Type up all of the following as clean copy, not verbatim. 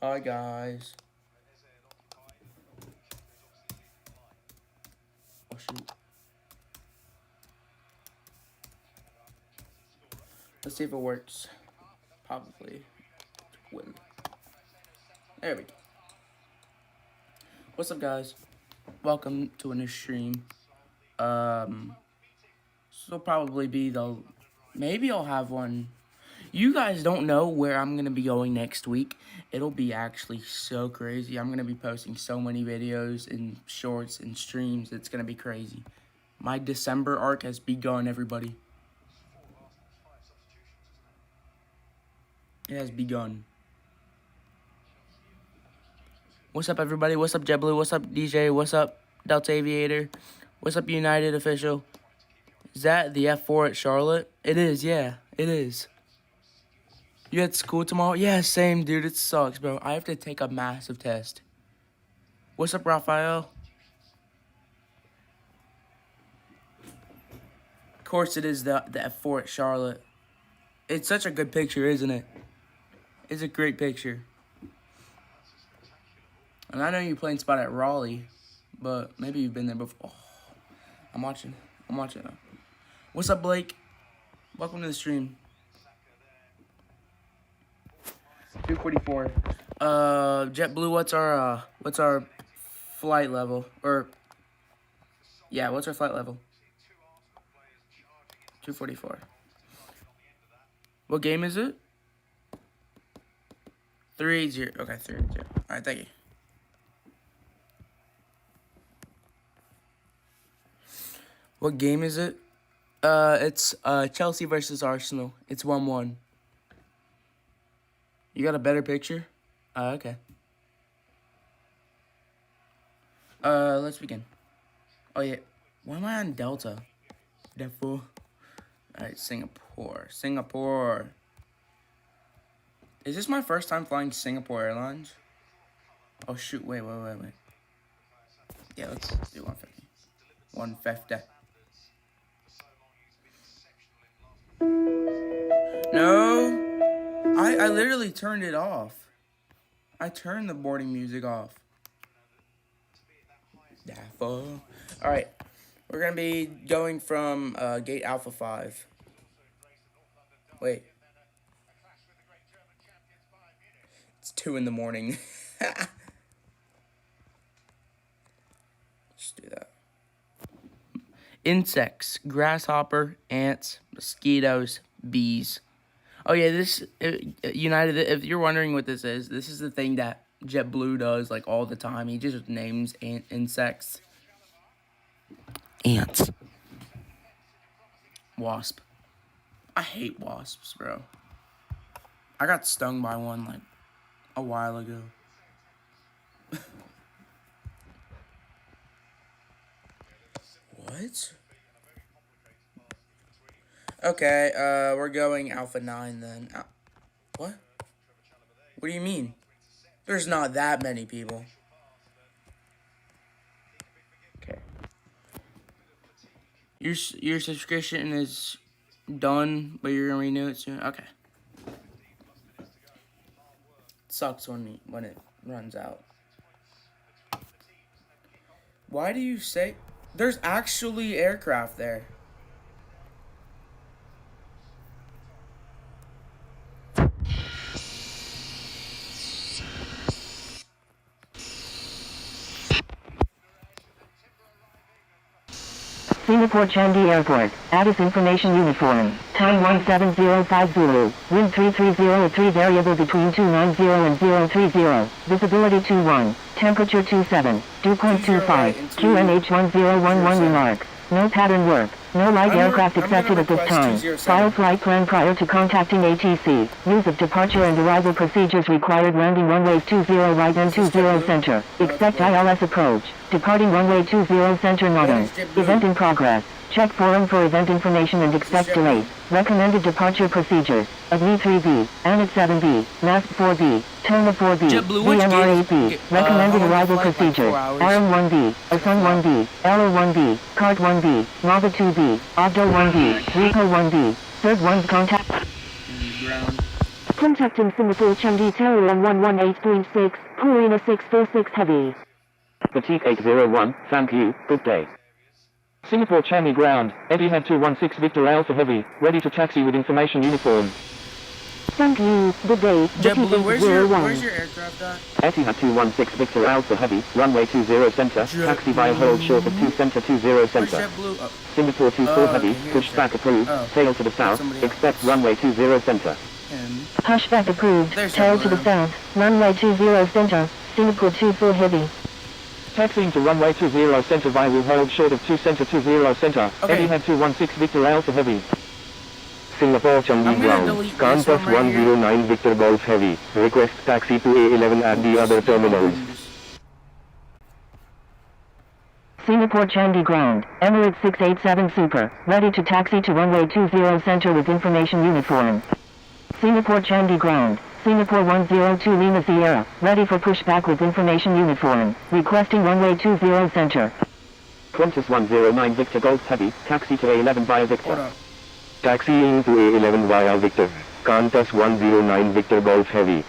Hi guys. Oh shoot. Let's see if it works. Probably will. There we go. What's up guys? Welcome to a new stream. This will probably be maybe I'll have one. You guys don't know where I'm gonna be going next week. It'll be actually so crazy. I'm gonna be posting so many videos and shorts and streams. It's gonna be crazy. My December arc has begun, everybody. It has begun. What's up, everybody? What's up, JetBlue? What's up, DJ? What's up, Delta Aviator? What's up, United Official? Is that the F4 at Charlotte? It is, yeah. It is. You at school tomorrow? Yeah, same, dude. It sucks, bro. I have to take a massive test. What's up, Raphael? Of course it is the F4 at Charlotte. It's such a good picture, isn't it? It's a great picture. And I know you playing spot at Raleigh, but maybe you've been there before. Oh, I'm watching. What's up, Blake? Welcome to the stream. 244. JetBlue, what's our flight level? Or yeah, what's our flight level? 244. What game is it? 380. Okay, 380. Alright, thank you. What game is it? It's Chelsea versus Arsenal. It's 1-1. You got a better picture? Okay. Let's begin. Oh yeah. Why am I on Delta? Therefore. Alright, Singapore. Is this my first time flying Singapore Airlines? Oh shoot, wait. Yeah, let's do 150. 150. No. I literally turned it off. I turned the boarding music off. Alright. We're going to be going from gate Alpha 5. Wait. It's 2 in the morning. Let's do that. Insects. Grasshopper, ants, mosquitoes, bees. Oh yeah, this United. If you're wondering what this is the thing that JetBlue does like all the time. He just names insects. Ants. Wasp. I hate wasps, bro. I got stung by one like a while ago. What? Okay, we're going Alpha 9 then. What? What do you mean? There's not that many people. Okay. Your subscription is done, but you're gonna renew it soon? Okay. Sucks when it runs out. Why do you say... There's actually aircraft there. Singapore Changi Airport, Addis Information Uniform, time 17050 Zulu, wind 330 variable between 290 and 030, visibility 21, temperature 27, dew point 25, QNH 1011 remarks, no pattern work, no light aircraft accepted at this time, file flight plan prior to contacting ATC, use of departure and arrival procedures required landing runway 20 right and 20 center, expect ILS approach. Departing runway 20 center Northern. Event in progress. Check forum for event information and expect delay. Recommended departure procedures. AVNI 3B, ANIT 7B, NASP 4B, TONA 4B, VMR 8B. Recommended arrival procedures. ARM 1B, ASUN 1B, LO 1B, CART 1B, NAVA 2B, OBDO 1B, RICO 1B, Third 1 contact. Ground. Contacting Singapore Changi Tower on 118.6, Paulina 646 Heavy. Petite 801, thank you, good day. Singapore Changi Ground, Etihad 216 Victor Alpha Heavy, ready to taxi with information uniform. Thank you, good day. JetBlue, where's your 01. aircraft at? Etihad 216 Victor Alpha Heavy, runway 20 center, taxi via hold short of 2 center 20 Where's center. JetBlue? Oh, Singapore 24 Heavy, okay, push here, back approved, Oh. tail to the south, Somebody else. expect runway 20 center. him. Pushback approved, There's tail to the JetBlue. south, runway 20 center, Singapore 24 Heavy. Taxiing to runway 20 center via will hold short of 2 center 20 center, Okay. Etihad 216 Victor Alpha Heavy. Singapore Changi I'm gonna Ground, delete this Qantas one right here. 109 Victor Golf Heavy, request taxi to A11 at the other terminals. Singapore Changi Ground, Emirates 687 Super, ready to taxi to runway 20 center with information uniform. Singapore Changi Ground, Singapore 102 Lima Sierra, ready for pushback with information uniform, requesting runway 20 center. Qantas 109 Victor Golf Heavy, taxi to A11 via Victor. Hold up. Taxiing to A11 via Victor, Qantas 109 Victor Golf Heavy.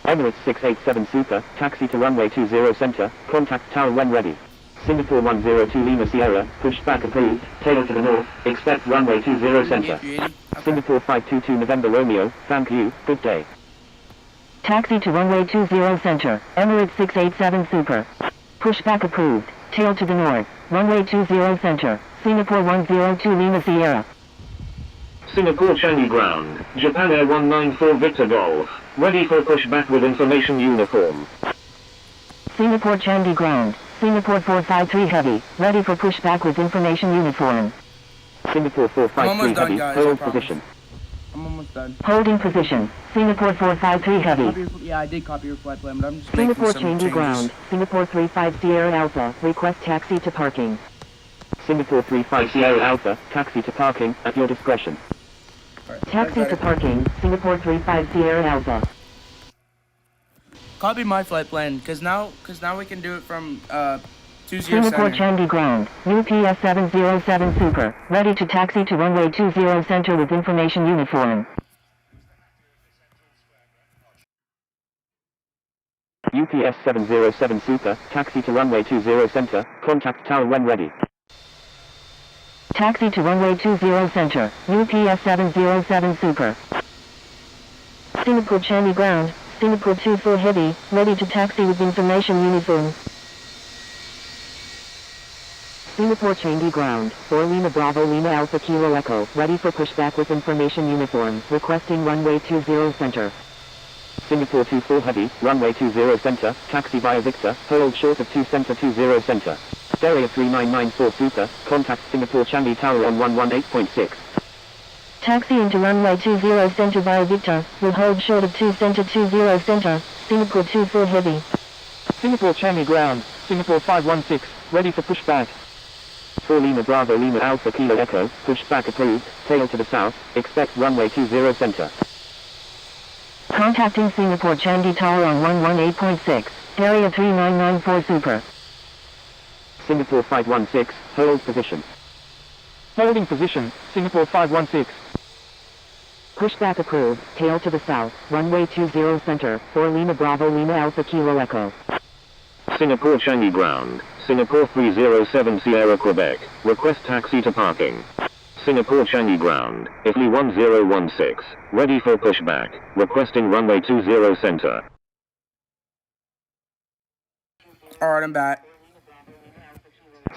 Emirates 687 Super, taxi to runway 20 center, contact tower when ready. Singapore 102 Lima Sierra, pushback approved, tail to the north, expect runway 20 center. Okay. Singapore 522 November Romeo, thank you, good day. Taxi to runway 20 center, Emirates 687 Super. Pushback approved, tail to the north, runway 20 center, Singapore 102 Lima Sierra. Singapore Changi Ground, Japan Air 194 Victor Golf, ready for pushback with information uniform. Singapore Changi Ground, Singapore 453 Heavy, ready for pushback with information uniform. Singapore I'm 453 almost done, Heavy, guys, I hold promise. position. I'm almost done. Holding position, Singapore 453 Heavy. Yeah, I did copy your flight plan, but I'm just making Singapore some Changi changes. Ground, Singapore 35 Sierra Alpha, request taxi to parking. Singapore 35 Sierra Alpha, taxi to parking, at your discretion. Alright, Taxi that's to better. parking, Singapore 35 Sierra Alpha. Copy my flight plan, cause now we can do it from 20 Singapore center. Changi Ground, UPS 707 Super, ready to taxi to runway 20 center with information uniform. UPS 707 Super, taxi to runway 20 center, contact tower when ready. Taxi to runway 20 center, UPS 707 Super. Singapore Changi Ground, Singapore 24 Heavy, ready to taxi with information uniform. Singapore Changi Ground, 4 Lima Bravo Lima Alpha Kilo Echo, ready for pushback with information uniform, requesting runway 20 center. Singapore 24 Heavy, runway 20 center, taxi via Victor, hold short of 2 center 20 center. Stereo 3994 Super, contact Singapore Changi Tower on 118.6. Taxi into runway 20 center via Victor, will hold short of 2 center 20 center, Singapore 24 Heavy. Singapore Changi Ground, Singapore 516, ready for pushback. 4 Lima Bravo Lima Alpha Kilo Echo, pushback approved, tail to the south, expect runway 20 center. Contacting Singapore Changi Tower on 118.6, area 3994 Super. Singapore 516, hold position. Holding position, Singapore 516. Pushback approved, tail to the south, runway 20 center, 4 Lima Bravo Lima Alpha Kilo Echo. Singapore Changi Ground, Singapore 307 Sierra Quebec, request taxi to parking. Singapore Changi Ground, Italy 1016, ready for pushback, requesting runway 20 center. Alright, I'm back.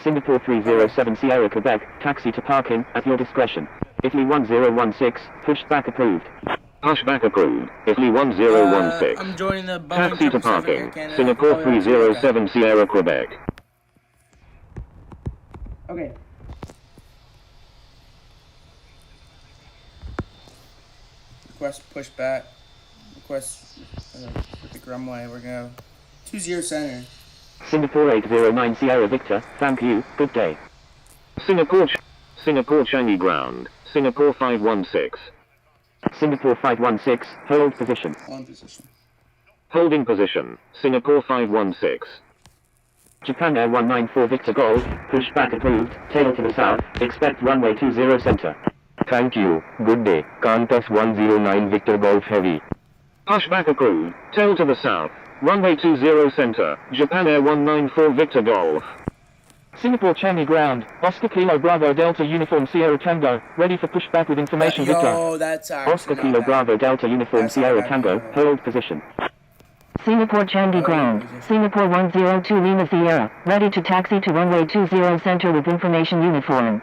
Singapore 307 Sierra Quebec, taxi to parking, at your discretion. Italy 1016, pushback approved. Pushback approved, Italy 1016. I'm joining the Boeing Taxi to 777 Air parking, Canada. Singapore Oh, yeah, 307 Sierra Quebec. Okay. Request pushback. Request the runway. We're gonna 20 center. Singapore 809 Sierra Victor, thank you, good day. Singapore Changi Ground, Singapore 516. Singapore 516, hold position. On position. Holding position, Singapore 516. Japan Air 194 Victor Golf, pushback approved, tail to the south, expect runway 20 center. Thank you, good day, Qantas 109 Victor Golf Heavy. Pushback approved. Tail to the south. Runway 20 center. Japan Air 194 Victor Golf. Singapore Changi ground. Oscar Kilo Bravo Delta Uniform Sierra Tango. Ready for pushback with information Victor. Yo, that's actually Oscar not Kilo bad. Bravo Delta Uniform That's Sierra not bad. Tango. Hold position. Singapore Changi ground. Singapore 102 Lima Sierra. Ready to taxi to runway 20 center with information uniform.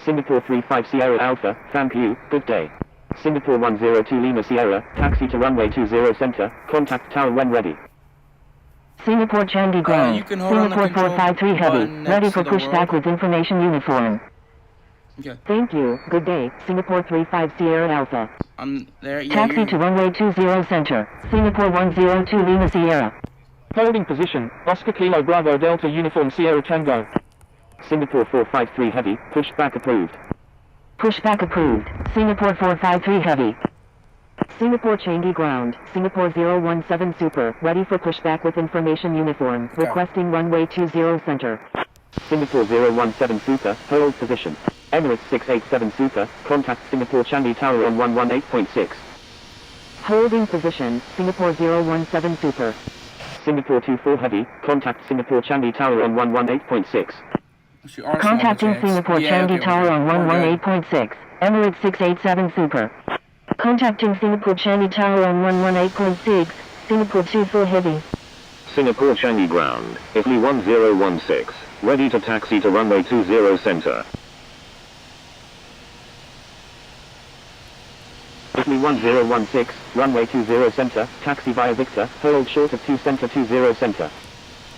Singapore 35 Sierra Alpha. Thank you. Good day. Singapore 102 Lima Sierra. Taxi to runway 20 center. Contact tower when ready. Singapore Changi ground. you can hold on the Singapore control 453 heavy. button Ready next for to the pushback world. with information uniform. Okay, Thank you. Good day. Singapore 35 Sierra Alpha. I'm there. Yeah, Taxi you're- to runway 20 center. Singapore 102 Lima Sierra. Holding position. Oscar Kilo Bravo Delta Uniform Sierra Tango. Singapore 453 Heavy. Pushback approved. Pushback approved. Singapore 453 heavy. Singapore Changi ground. Singapore 017 super. Ready for pushback with information uniform. Requesting runway 20 center. Singapore 017 Super. Hold position. Emirates 687 Super. Contact Singapore Changi Tower on 118.6. Holding position. Singapore 017 super. Singapore 24 Heavy. Contact Singapore Changi Tower on 118.6. She also Contacting wants to Singapore yeah, Changi okay, Tower on we're good. 118.6. Emirates 687 super. Contacting Singapore Changi Tower on 118.6. Singapore 24 heavy. Singapore Changi Ground. Italy 1016. Ready to taxi to runway 20 center. Italy 1016. Runway 20 center. Taxi via Victor. Hold short of 2 center 20 center.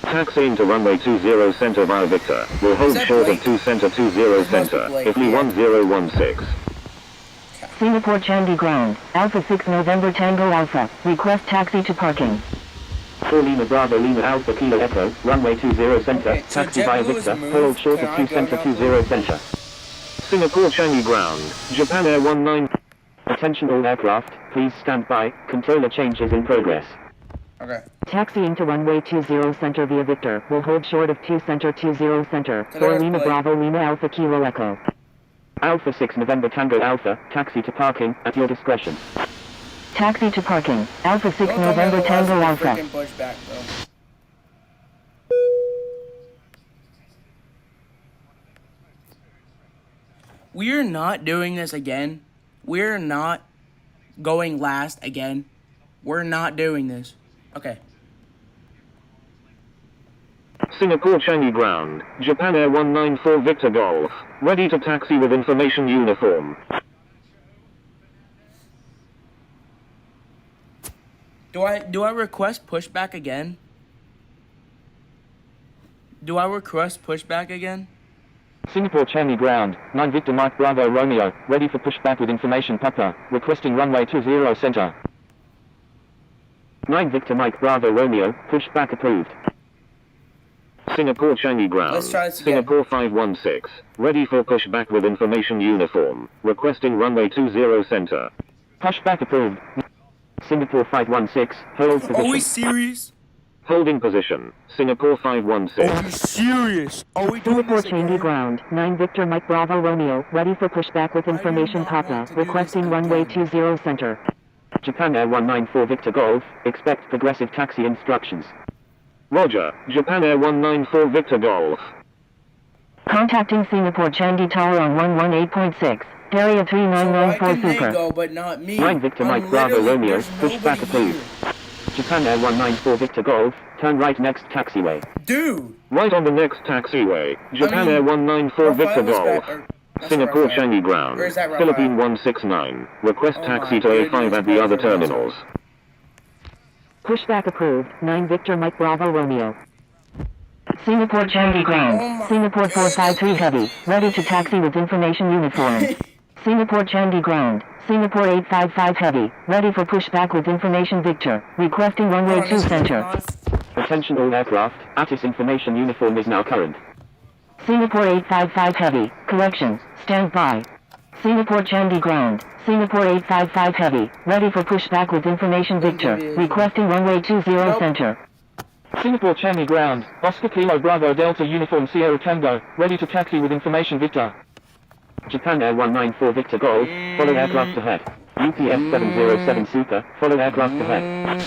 Taxiing to runway 20 center via Victor. Will hold that short Blake? of 2 center 20 must be center. Blake, Italy yeah. 1016. Singapore Changi ground. Alpha 6 November Tango Alpha. Request taxi to parking. 4 Lima Bravo Lima Alpha Kilo Echo. Runway 20 center. Okay, so Taxi via JetBlue is Victor. moved. Hold short Can of I 2 go center now, 20 center. Singapore Changi Ground. Japan Air 19. Attention all aircraft. Please stand by. Controller change is in progress. Okay. Taxiing to runway 20 center via Victor. Will hold short of 2 center 20 center. So 4 there's Lima Blake. Bravo Lima Alpha Kilo Echo. Alpha 6 November Tango Alpha. Taxi to parking at your discretion. Taxi to parking. Alpha 6 Don't tell me November otherwise Tango with the Alpha. freaking pushback, bro. We're not doing this again. We're not going last again. We're not doing this. Okay. Singapore Changi Ground. Japan Air 194 Victor Golf. Ready to taxi with information uniform. Do I request pushback again? Do I request pushback again? Singapore Changi ground. 9 Victor Mike Bravo Romeo. Ready for pushback with information Papa. Requesting runway 20 center. 9 Victor Mike Bravo Romeo. Pushback approved. Singapore Changi Ground. Let's try this again. Singapore 516. Ready for pushback with information uniform. Requesting runway 20 center. Pushback approved. Singapore 516. Hold Are we position. serious? Holding position. Singapore 516. Are we serious? Are we doing Singapore this Changi again? ground. 9 Victor Mike Bravo Romeo. Ready for pushback with I do information not Papa. want to do this Requesting runway again. 20 center. Japan Air 194 Victor Golf. Expect progressive taxi instructions. Roger. Japan Air 194 Victor Golf. Contacting Singapore Changi Tower on 118.6. Area So why 3994 can they super. go but not me? 9 Victor I'm Mike Bravo literally- Romeo. there's Pushback nobody approved. here. Japan Air 194 Victor Golf. Turn right next taxiway. Dude! Right on the next taxiway. Japan mean, Air 194 Victor Rafael was Golf. back- or- that's Singapore Rafael. Changi Ground. Where's that Rafael? Philippine 169. Request Oh taxi my to A5 goodness, at the other Rafael. terminals. Pushback approved. 9 Victor Mike Bravo Romeo. Singapore Changi ground. Oh my Singapore 453 heavy. Ready to taxi with information uniform. Singapore Changi ground. Singapore 855 heavy. Ready for pushback with information Victor. Requesting runway 2 center. Attention all aircraft. ATIS information uniform is now current. Singapore 855 heavy. Correction. Stand by. Singapore Changi ground. Singapore 855 heavy. Ready for pushback with information Victor. Requesting runway 20 center. Singapore Changi ground. Oscar Kilo Bravo Delta Uniform Sierra Tango. Ready to taxi with information Victor. Japan Air 194 Victor Golf. Follow aircraft ahead. UPS 707 Super, follow aircraft ahead.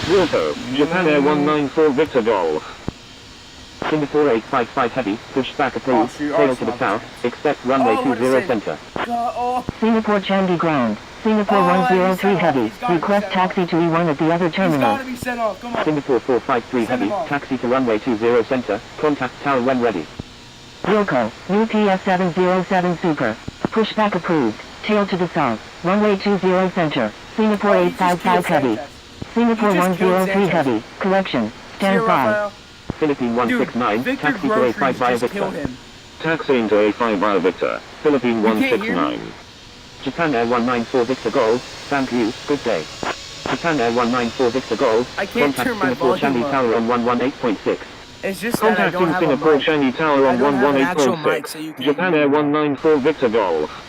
Wilco, Japan Air 194 Victor Golf. Singapore 855 Heavy, push back approved, tail to the south, expect runway 20 center. Singapore Changi Ground. Singapore 103 Heavy, request taxi to E1 at the other terminal. Singapore 453 Heavy, taxi to runway 20 center, contact tower when ready. Wilco, UPS 707 Super, pushback approved, tail to the south, runway 20 center, Singapore 855 Heavy. Singapore 103 Heavy, correction, stand by. Philippine 169, taxi to A5 via Victor. Taxiing to A5 via Victor, Philippine 169. Japan Air 194 Victor Golf, thank you, good day. Japan Air 194 Victor Golf, I can't contact turn my Singapore volume Changi up. Tower on 118.6. It's just that I don't Contacting have a Singapore mic. Changi Tower I on don't have an actual mic, so you 118.6. can't Japan hear Air me. 194 Victor Golf.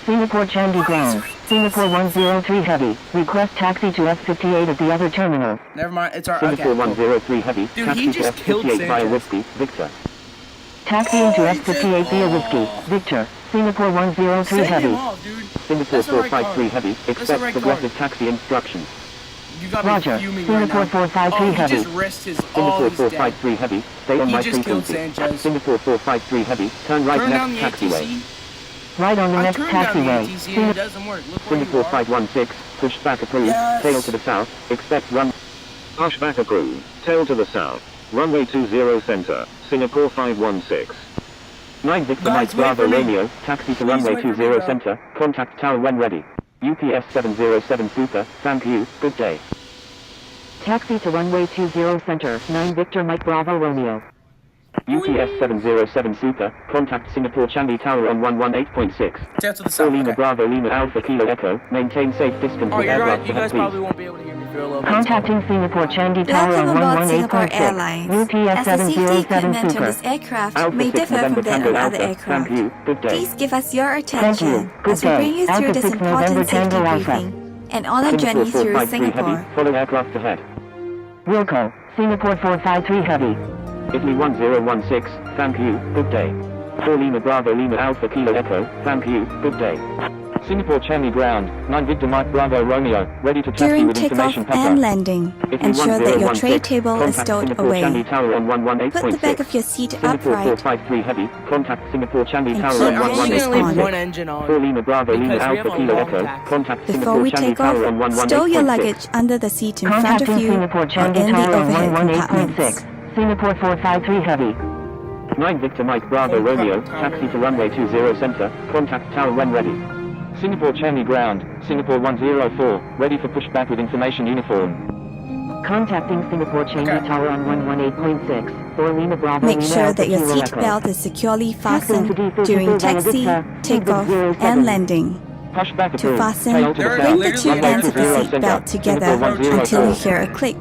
Singapore Changi Ground. Singapore 103 Heavy, request taxi to S58 at the other terminal. Never mind, it's our Singapore okay. 103 Heavy, Dude, taxi he to just killed S58 via Sanchez. Whiskey, Victor. Taxiing to S58 via Whiskey, Victor. Singapore 103 Send him Heavy. off, dude. Singapore That's the right 453 card. Heavy, That's the expect right progressive card. taxi instructions. You got me Roger. fuming Singapore right now. 453 Oh, he Heavy. just risked his Singapore all. He's dead. 453 Heavy, stay on He my just killed frequency. Sanchez. Singapore 453 Heavy, turn right Turn down next the taxiway. ATC. Right on the I next turned down the taxiway. ATC and it doesn't work. Look where you Singapore are. 516, push back approved, Yes. tail to the south, expect run. Pushback approved, tail to the south. Runway 20 center, Singapore 516. 9 Victor Guys, Mike wait Bravo for me. Romeo, taxi to Please runway wait for me, 20 bro. center, contact tower when ready. UPS 707 Super, thank you, good day. Taxi to runway 20 center. 9 Victor Mike Bravo Romeo. UPS 707 Super, contact Singapore Changi Tower on 118.6. Down to the 4 south. Lima Okay. Bravo Lima Alpha Kilo Echo, maintain safe distance Oh, with you're right. aircraft You guys ahead probably please. won't be able to hear me for a little bit. Contacting Singapore Changi Tower Welcome on aboard Singapore 118.6. Airlines. UPS As the safety 707 equipment on Super. this aircraft Alpha may 6 differ November from that Tango on other Alpha, aircraft. thank you, good day. Please give us your Thank you. attention Good as we day. bring you Alpha through this 6 important November safety Tango Alpha. briefing and on our Singapore journey through 453 Singapore. Heavy, follow aircraft ahead. Wilco. Singapore 453 Heavy. Italy 1016, thank you, good day. 4 Lima Bravo Lima Alpha Kilo Echo, thank you, good day. Singapore Changi Ground, 9 Victor Mike Bravo Romeo, ready to taxi During with takeoff information and Papa. landing, Italy ensure that your 1016, tray table is contact stowed Singapore away. Changi Tower on 118.6. Put the back of your seat Singapore upright 453 Heavy, contact Singapore Changi And Tower keep on your I'm only engines gonna leave on. one 118.6. engine 4 on. Lima Bravo Lima Because we have Alpha a Kilo long Echo, taxi. contact Before Singapore we Changi take Tower on off, stow your 118.6. luggage under the seat in front of Contacting you or Singapore in Changi the Tower on overhead 118.6. compartments. Singapore 453 Heavy. 9 Victor Mike Bravo Romeo, taxi to runway 20 center, contact tower when ready. Singapore Changi Ground, Singapore 104, ready for pushback with information uniform. Contacting Singapore Changi Okay. Tower on 118.6. 4 Lima Bravo Make Lima sure Alpha that your Kilo seat Echo. belt is securely fastened Taxi during to taxi, Victor, takeoff, 07. and landing. Pushback To approved, fasten, tail to the There south. we bring go. the two Runway ends of the 20 seat center, belt together Singapore until 104. you hear a click.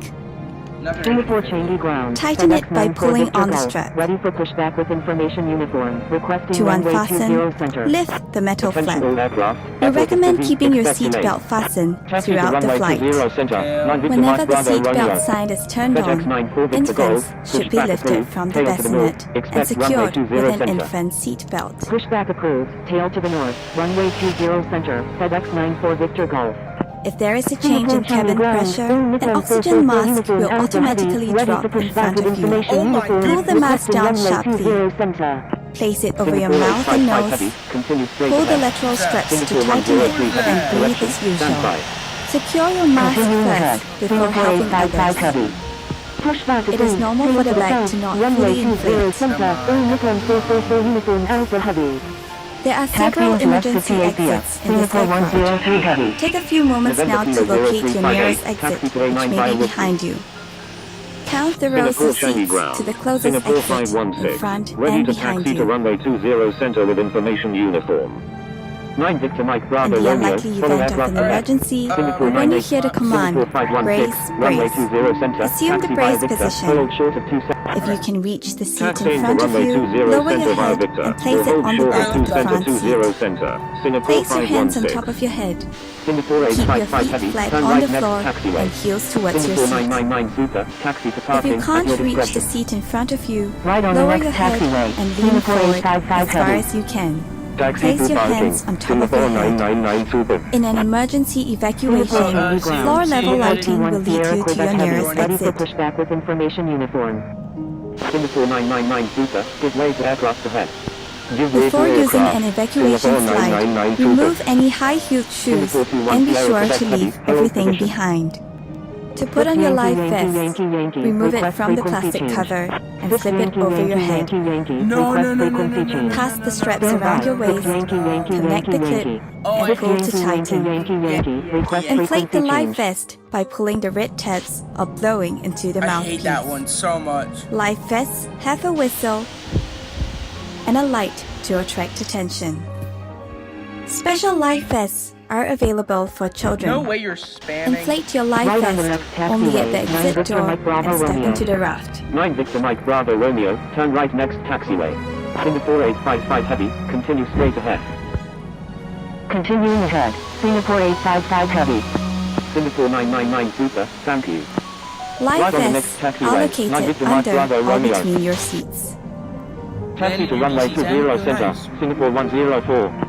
Singapore Changi Ground. Tighten it FedEx by 94 pulling Victor on the Golf. strap. Ready for pushback with information uniform. Requesting To runway 20 unfasten, center. lift the metal Attention flap. all aircraft. We airport recommend busy, keeping your expect seat delay. belt fastened Taxi to throughout the runway flight. 20 center, 9 Victor Whenever Mike the Bravo seat belt Romeo. sign is turned FedEx on, 94 Victor infants Golf, should be pushback lifted approved, from the tail to the north, bassinet and expect secured runway 20 with an center. infant seat belt. Pushback approved. Tail to the north. Runway 20 center. FedEx 94 Victor Golf. If there is a change in cabin pressure, an oxygen mask will automatically drop in front of you. Oh my Pull the mask down sharply. Place it over your Singapore mouth and 855 nose. Heavy, continue straight Pull the ahead. lateral straps to Singapore tighten it 103 Heavy, and breathe correction, as stand usual. by. Secure your mask Continuing ahead. first before Singapore helping 855 others. Heavy. Pushback It is approved. normal for the Tail bag south. to not Runway fully 20 inflate. center. Uniform 444 Uniform Alpha Heavy. There are several Taxiing to emergency S58 via exits in this Singapore aircraft. 103 Heavy. Take a few moments now to locate your nearest exit, Taxi to which A9 may via be Whiskey. behind you. Count the rows Singapore of Changi seats Ground, to the closest Singapore exit, in 516, front ready and to behind taxi to you. runway 20 center with information uniform. 9 Victor Mike In Bravo the Romeo, unlikely follow event of aircraft an ahead. emergency, Singapore when you 98, hear the command, Singapore 516, brace, runway brace. 20 center, Assume the taxi brace via Victor, position. hold short of 2 seconds. If you can reach the seat Taxiing in to front of runway you, 20 lower center your via head Victor. and place Will it hold on the short back of of 2 the center front 20 seat. center. Singapore Place your hands on 516. top of your head. Singapore Keep your 855 feet Heavy, flat turn on right the next floor taxiway. and heels towards your Singapore seat. 999 Super, taxi to If parking you at can't your reach the discretion. seat in front of you, Right on the lower next your head taxiway. and lean Singapore forward 855 as far Heavy. as you can. Taxi Place to your parking. hands on top of Singapore your head. 999 Super. In an emergency evacuation, floor level lighting will lead you to your nearest Ready for exit. pushback with information uniform. Singapore 999 Super. Give way to aircraft ahead. Give way Before to using aircraft. an evacuation Singapore slide, 999 Super. remove any high-heeled shoes and be sure to leave everything behind. To put on your life vest, remove it from the plastic cover and slip it over your head. No. Pass the straps around your waist, connect the clip, and pull to tighten. Inflate the life vest by pulling the red tabs or blowing into the I mouthpiece. hate that one so much. Life vests have a whistle and a light to attract attention. Special life vests are available for children. No way you're spamming. Inflate your life Right on the vest left only at taxiway. the 9 exit Victor door Mike Bravo and step Romeo. into the raft. 9 Victor Mike Bravo Romeo, turn right next taxiway. Singapore 855 Heavy, continue straight ahead. Continuing ahead. Singapore 855 Heavy. Singapore 999 Super, thank you. Life Right on the next vests taxiway. 9 allocated Victor Mike under Bravo or Romeo. between your seats. Taxi to Then runway you 20 can center, nice. Singapore 104.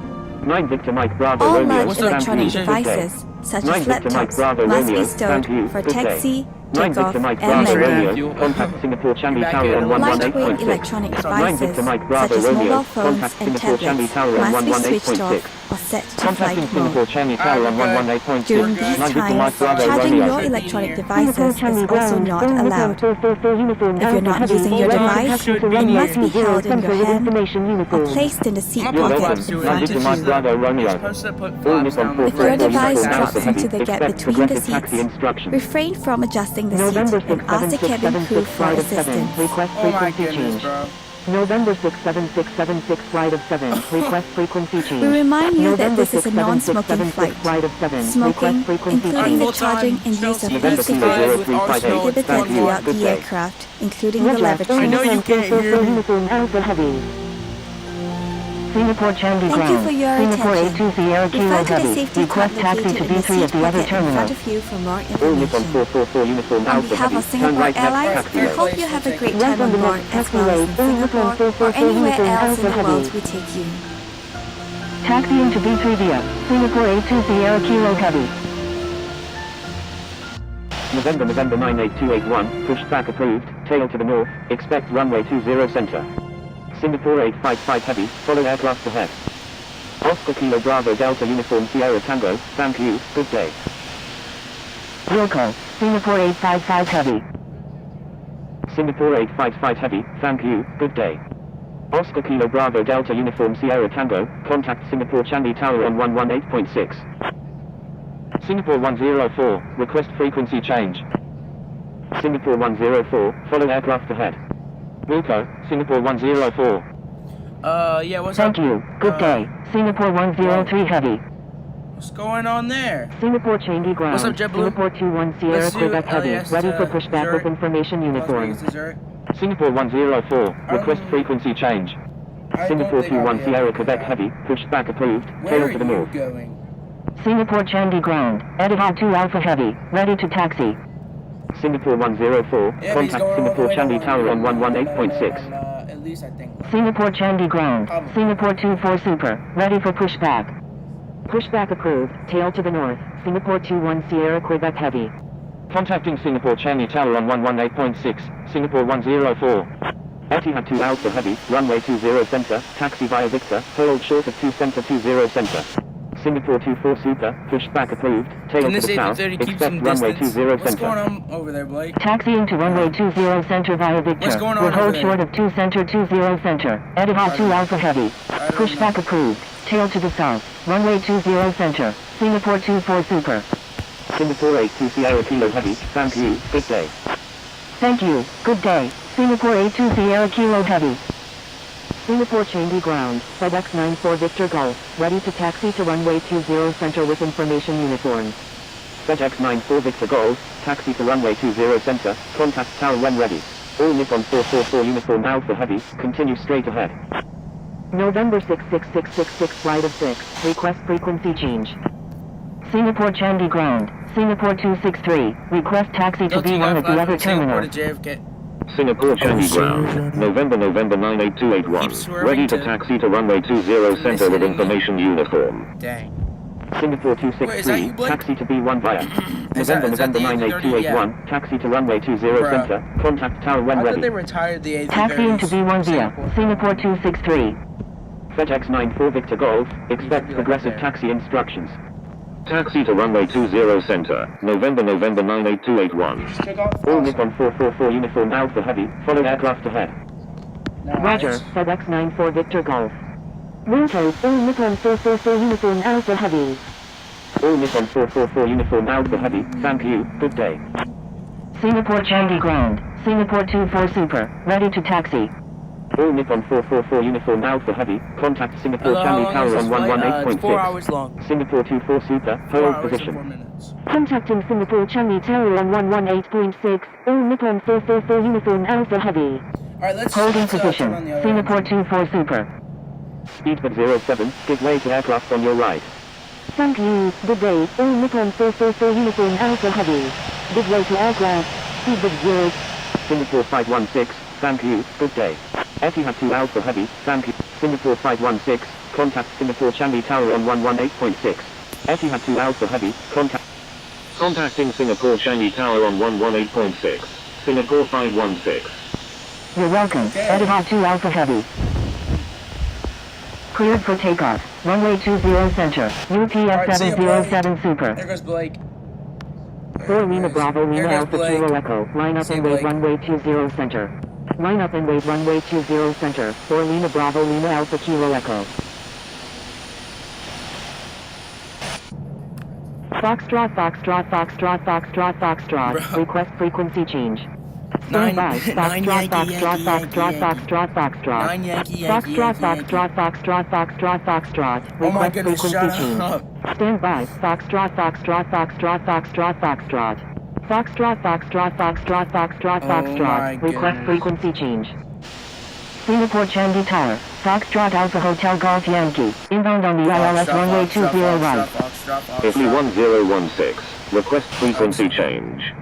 9 Victor Mike Bravo All Romeo, large thank electronic you, good day. devices, such 9 as Victor Mike laptops, Bravo must Romeo, be stowed thank you, for good day. taxi, 9 takeoff, Victor Mike and Bravo landing. Romeo, contact Singapore Changi Back Tower here, on Lightweight 118.6. electronic 9 devices, Victor Mike such Bravo as Romeo, mobile phones contact and Singapore Changi tablets, Tower on must be switched 118.6. off or set to Contacting flight Singapore mode. Changi Tower on Alright, 118.6. During 9 these Victor Mike times, Bravo charging Romeo. your electronic devices is also not allowed. If you're not using your device, it must be held in your hand or placed in the seat I'm You're gonna pocket welcome. do in it. 9 front Victor of Mike you. Bravo Romeo. Supposed to put All flaps Nippon down. 4 If your device Uniform drops Alpha into the Heavy. gap Expect between the progressive taxi seats, instructions. refrain from adjusting the November seat and ask the cabin crew 67676 for flight of 7. assistance. Request Oh my frequency goodness, change. bro. November 67676 flight of 7. Request frequency change. We remind you that November this is a non-smoking 67676 flight. flight of 7. Smoking, Request frequency including the change. charging and use of November e-cigarettes, is 0358. prohibited Thank you. throughout Good the day. aircraft, including the Roger. lavatory. I know you can't hear me. Uniform Alpha Heavy. Singapore Changi Thank Ground. you for your Singapore attention. 82 Sierra Kilo Refer to the Heavy. safety card Request taxi located to in the B3 at seat the other pocket in front terminal. of you for more All Nippon information. 444 Uniform On Alpha behalf Heavy. of Turn Singapore right next Airlines, we taxiway. hope you have a great Right time on on the board next as well as in taxiway. Singapore or anywhere else in the world we take you. Taxiing to B3 via Singapore 82 Sierra Kilo Heavy. November 98281, pushback approved, tail to the north, expect runway 20 center. Singapore 855 Heavy, follow aircraft ahead. Oscar Kilo Bravo Delta Uniform Sierra Tango, thank you, good day. Wilco, Singapore 855 Heavy. Singapore 855 Heavy, thank you, good day. Oscar Kilo Bravo Delta Uniform Sierra Tango, contact Singapore Changi Tower on 118.6. Singapore 104, request frequency change. Singapore 104, follow aircraft ahead. Wilco, Singapore 104. Yeah, what's up? Thank you. Good day. Singapore 103 Heavy. What's going on there? Singapore Changi Ground. What's up, JetBlue? Singapore 21 Sierra Let's do Quebec Heavy. LAS Ready for to pushback Zurich. with information Las uniform. Vegas to Zurich. Singapore 104, request frequency change. I Singapore don't think I'll 21 be able Sierra to do Quebec that. Heavy, pushback approved, Where tail are to the you north. going? Singapore Changi Ground. Editor 2 Alpha Heavy. Ready to taxi. Singapore 104, Yeah, but he's contact going all the Singapore way Changi down Tower on on, 118.6. at least I think. Singapore Changi Ground. Probably. Singapore 24 Super. Ready for pushback. Pushback approved. Tail to the north. Singapore 21 Sierra Quebec Heavy. Contacting Singapore Changi Tower on 118.6, Singapore 104. Etihad 2 Alpha Heavy, runway 20 center, taxi via Victor, hold short of 2 center 20 center. Singapore 24 Super, pushback approved, tail Can to this the south, A330 keep expect some runway distance? 20 What's center. going on over there, Blake? Taxiing to runway 20 center via Victor. What's going on Will hold over there? short of 2 center 20 center. Etihad 2 Alpha Heavy. don't Pushback know. approved. Tail to the south. Runway 20 center. Singapore 24 Super. Singapore 82 Sierra Kilo Heavy, thank you, good day. Thank you. Good day. Singapore 82 Sierra Kilo Heavy. Singapore Changi Ground. FedEx 94 Victor Golf. Ready to taxi to runway 20 center with information uniform. FedEx 94 Victor Golf, taxi to runway 20 center, contact tower when ready. All Nippon 444 Uniform Alpha Heavy, continue straight ahead. November 66666 flight of 6. Request frequency change. Singapore Changi Ground. Singapore 263. Request taxi to Delta, you B1 got at the fly other from Singapore terminal. to JFK. Singapore Changi Ground, November 98281. Ready to taxi to runway 20 center with information uniform. Dang. Singapore Wait, is that you, 263, Blake? taxi to B1 via. Is that November the 98281, A330? taxi to runway 20 Bruh. center, contact tower when I thought ready. they retired the A330s. Taxiing to B1 via Singapore. Singapore 263. FedEx 94 Victor Golf, expect be like progressive there. taxi instructions. Taxi to runway 20 center, November 98281. Took off. All Oh, Nippon 444 uniform Alpha Heavy, follow aircraft ahead. nice. Roger, FedEx 94 Victor Golf. Wind code, all Nippon 444 uniform Alpha Heavy. All Nippon 444 uniform Alpha Heavy, thank you, good day. Singapore Changi Ground, Singapore 24 Super, ready to taxi. All Nippon 444 uniform Alpha Heavy, contact Singapore Hello, how Changi long Tower is this on flight? It's 4 118.6. hours long. Singapore 24 Super, 4 hold hours and 4 position. minutes. Contacting Singapore Changi Tower on 118.6, all Nippon 444 uniform Alpha Heavy. Alright, let's Holding turn position, on the other Singapore engine. 24 Super. Speedbird 07, give way to aircraft on your right. Thank you, good day, all Nippon 444 uniform Alpha Heavy. Good way to aircraft, Speedbird 0. Singapore 516, thank you, good day. Etihad 2 Alpha Heavy, thank you. Singapore 516, contact Singapore Changi Tower on 118.6. Etihad 2 Alpha Heavy, contact. Contacting Singapore Changi Tower on 118.6. Singapore 516. You're welcome, Okay. Etihad 2 Alpha Heavy. Cleared for takeoff, runway 20 center, Alright, see ya, UPS 707 Super. There goes Blake. 4 Lima Bravo There Lima goes Alpha Blake. Kilo Echo, line up See and ya, wait Blake. runway 20 center. Line up and wait runway 20 center, 4 Lima Bravo Lima Alpha Kilo Echo. Foxtrot, Foxtrot, Foxtrot, Foxtrot, Foxtrot, Bro. request frequency change. Nine- Stand by, nine Foxtrot, Yankee, Foxtrot, Yankee, Foxtrot, Yankee. Foxtrot, Foxtrot. 9 Yankee, Yankee, Foxtrot, Yankee, Yankee. Foxtrot, Foxtrot, Foxtrot, Foxtrot. Oh my Request goodness, frequency shut change. up. Stand by, Foxtrot, Foxtrot, Foxtrot, Foxtrot, Foxtrot. Foxtrot, Foxtrot, Foxtrot, Foxtrot, Oh my Foxtrot. Request goodness. frequency change. Singapore Changi Tower, Foxtrot Alpha Hotel Golf Yankee. Inbound on the ILS runway 20 right. Italy 1016. Request frequency change.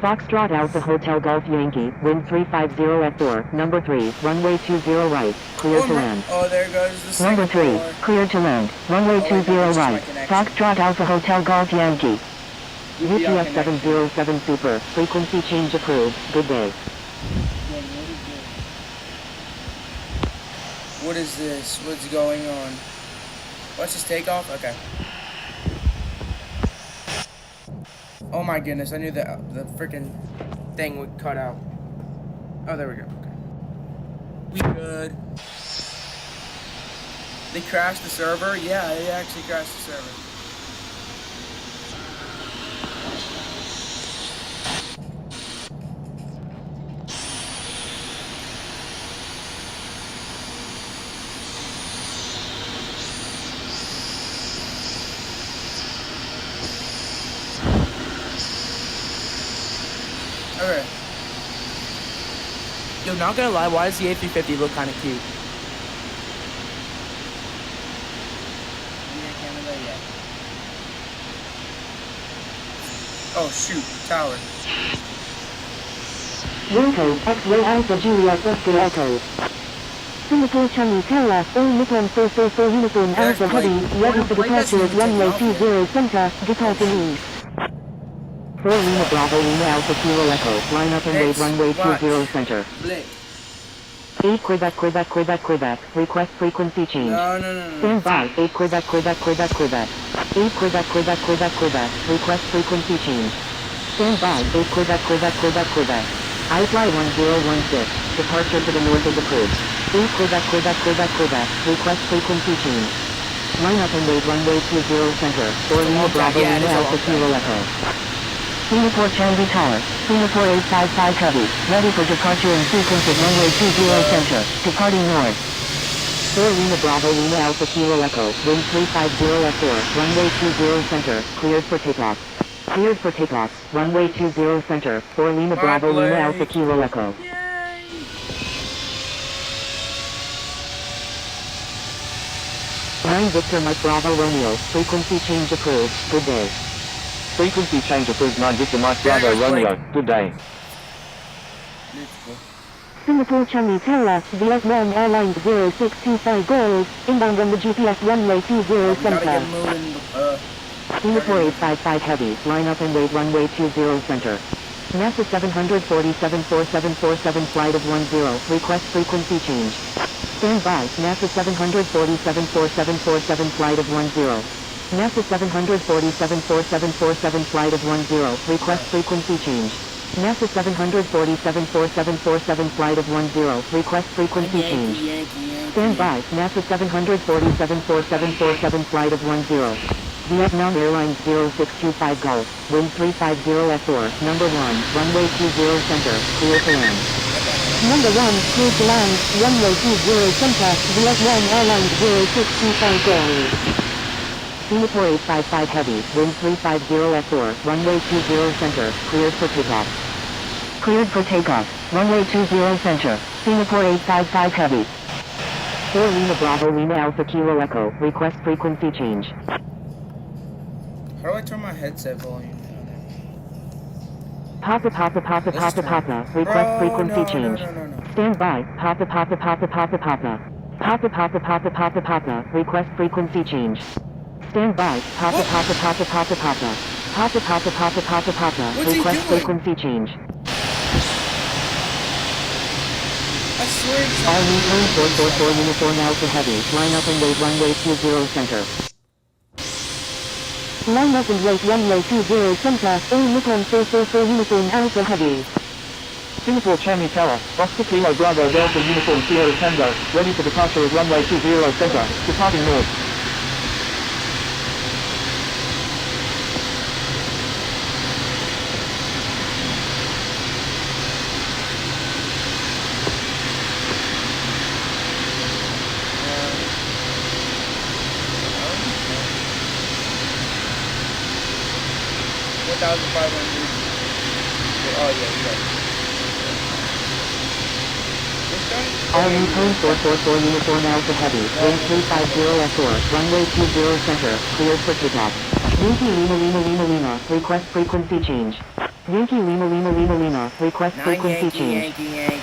Foxtrot Alpha Hotel Golf Yankee, wind 350 at 4, number 3, runway 20 right, clear to land. Oh, there goes the Number 3, Singapore. clear to land, runway wait, 20 no, this is my right, connection. Foxtrot Alpha Hotel Golf Yankee. UPS UPS 707 Super, frequency change approved, good day. What is this? What's going on? What's this takeoff? Okay. Oh my goodness, I knew that the freaking thing would cut out. Oh, there we go. Okay. We good. They crashed the server? Yeah, they actually crashed the server. Okay. Yo, not gonna lie, why does the A350 look kind of cute? Oh shoot, tower. Wind code X-Ray Alpha Juliet Oscar Echo. Singapore Changi Tower, all Nippon 444 uniform There's Alpha Blake. Heavy, ready for Blake departure doesn't at even runway take off 20 center, departing east. 4 Lima Bravo Lima Alpha Kilo Echo, line up and wait Next, runway watch. 20 center. Blake. 8 Quebec, request frequency change. No. Stand by, 8 Quebec. 8 Quebec, request frequency change. Stand by, 8 Quebec. I fly 1016, departure to the north is approved. 8 Quebec, request frequency change. Line up and wait runway 20 center, 4 Lima Bravo Yeah, it is Lima a Alpha long Kilo Echo. Singapore Changi Tower, Singapore 855 Heavy, ready for departure in sequence at runway 20 center, departing north. 4 Lima Bravo Lima Alpha Kilo Echo, wind 350 at 4, runway 20 center, cleared for takeoff. Cleared for takeoff, runway 20 center, 4 Lima Bravo Lima Blake. Alpha Kilo Echo. Yay! Nine Victor Mike Bravo Romeo, frequency change approved, good day. Frequency change approved 9 Victor Mike Bravo There goes Blake. Romeo, good day. Let's go. Singapore Changi Tower, Vietnam Airlines 0625 goals, inbound on the GPS runway 20 We gotta center. get moving. Singapore 855 heavy, line up and wait runway 20 center. NASA 747-4747 flight of 10, request frequency change. Stand by, NASA 747-4747 flight of 10. NASA 747-4747 flight of 10, request frequency change. NASA 747-4747 flight of 10, request frequency change. Stand by, NASA 747-4747 flight of 10. Vietnam Airlines 0625 Gulf, wind 350 F4, number 1, runway 20 center, clear to land. Number 1, clear to land, runway 20 center, Vietnam Airlines 0625 Gulf. Singapore 855 heavy, wind 350 F4, runway 20 center, cleared for takeoff. Cleared for takeoff, runway 20 center, Singapore 855 heavy. 4 Lima Bravo Lima Alpha Kilo Echo, request frequency change. How do I turn my headset volume down? Papa, request frequency change. No. Stand by, Papa. Papa, request frequency change. Stand by, Papa. Papa, request frequency change. I swear it's Army 444 Uniform Alpha Heavy, line up and wait runway 20 center. Line up and wait runway 20 center, Uniform 444 Uniform Alpha Heavy. Singapore Changi Tower, Oscar Kilo Bravo Delta Uniform Sierra Tango, ready for departure at runway 20 center, departing north. $1,500. Oh yeah, Army 444 Uniform Alpha Heavy, wind 350 F4, runway 20 center, cleared for takeoff. Yankee Lima, request frequency change. Yankee Lima, request frequency change.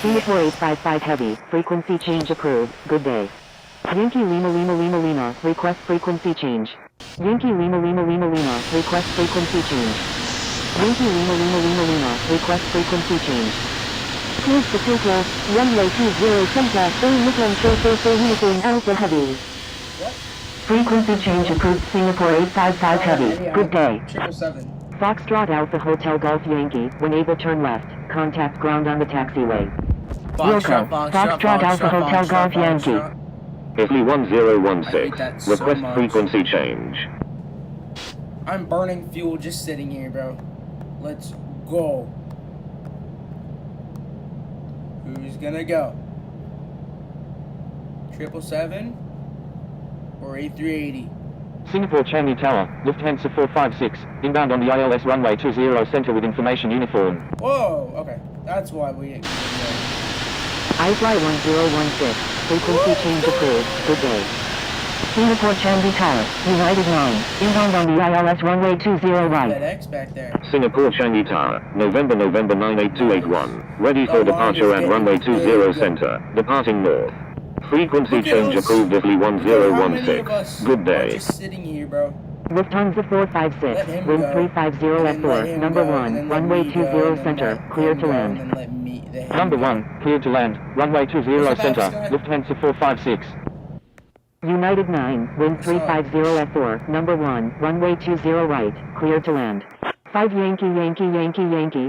Singapore 855 heavy, frequency change approved, good day. Yankee Lima, request frequency change. Yankee Lima, request frequency change. Yankee Lima, request frequency change. Cleared for takeoff, runway 20 center, Uniform 444 Uniform Alpha Heavy. Frequency change approved, Singapore 855 heavy, good day. 777. Foxtrot Alpha Hotel Golf Yankee, when able turn left, contact ground on the taxiway. Wilco, Foxtrot Alpha Hotel Golf Yankee. Italy I 1016, hate that so request much. frequency change. I'm burning fuel just sitting here, bro. Let's go. Who's gonna go? 777 or A380? Singapore Changi Tower, Lufthansa 456, inbound on the ILS runway 20 center with information uniform. Whoa, okay. That's why we... iFly 1016, frequency change approved, good day. Singapore Changi Tower, United 9, inbound on the ILS runway 20 right. FedEx back there. Singapore Changi Tower, November 98281, ready for departure at runway 20 center, departing north. Frequency change approved Italy 1016. Good day. Just sitting here, bro. Lufthansa 456, wind 350 F4, number 1, runway 20 center, clear to land. Number 1, clear to land, runway 20 center, Lufthansa 456. United 9, wind 350 F4, number 1, runway 20 right, clear to land. 5 Yankee,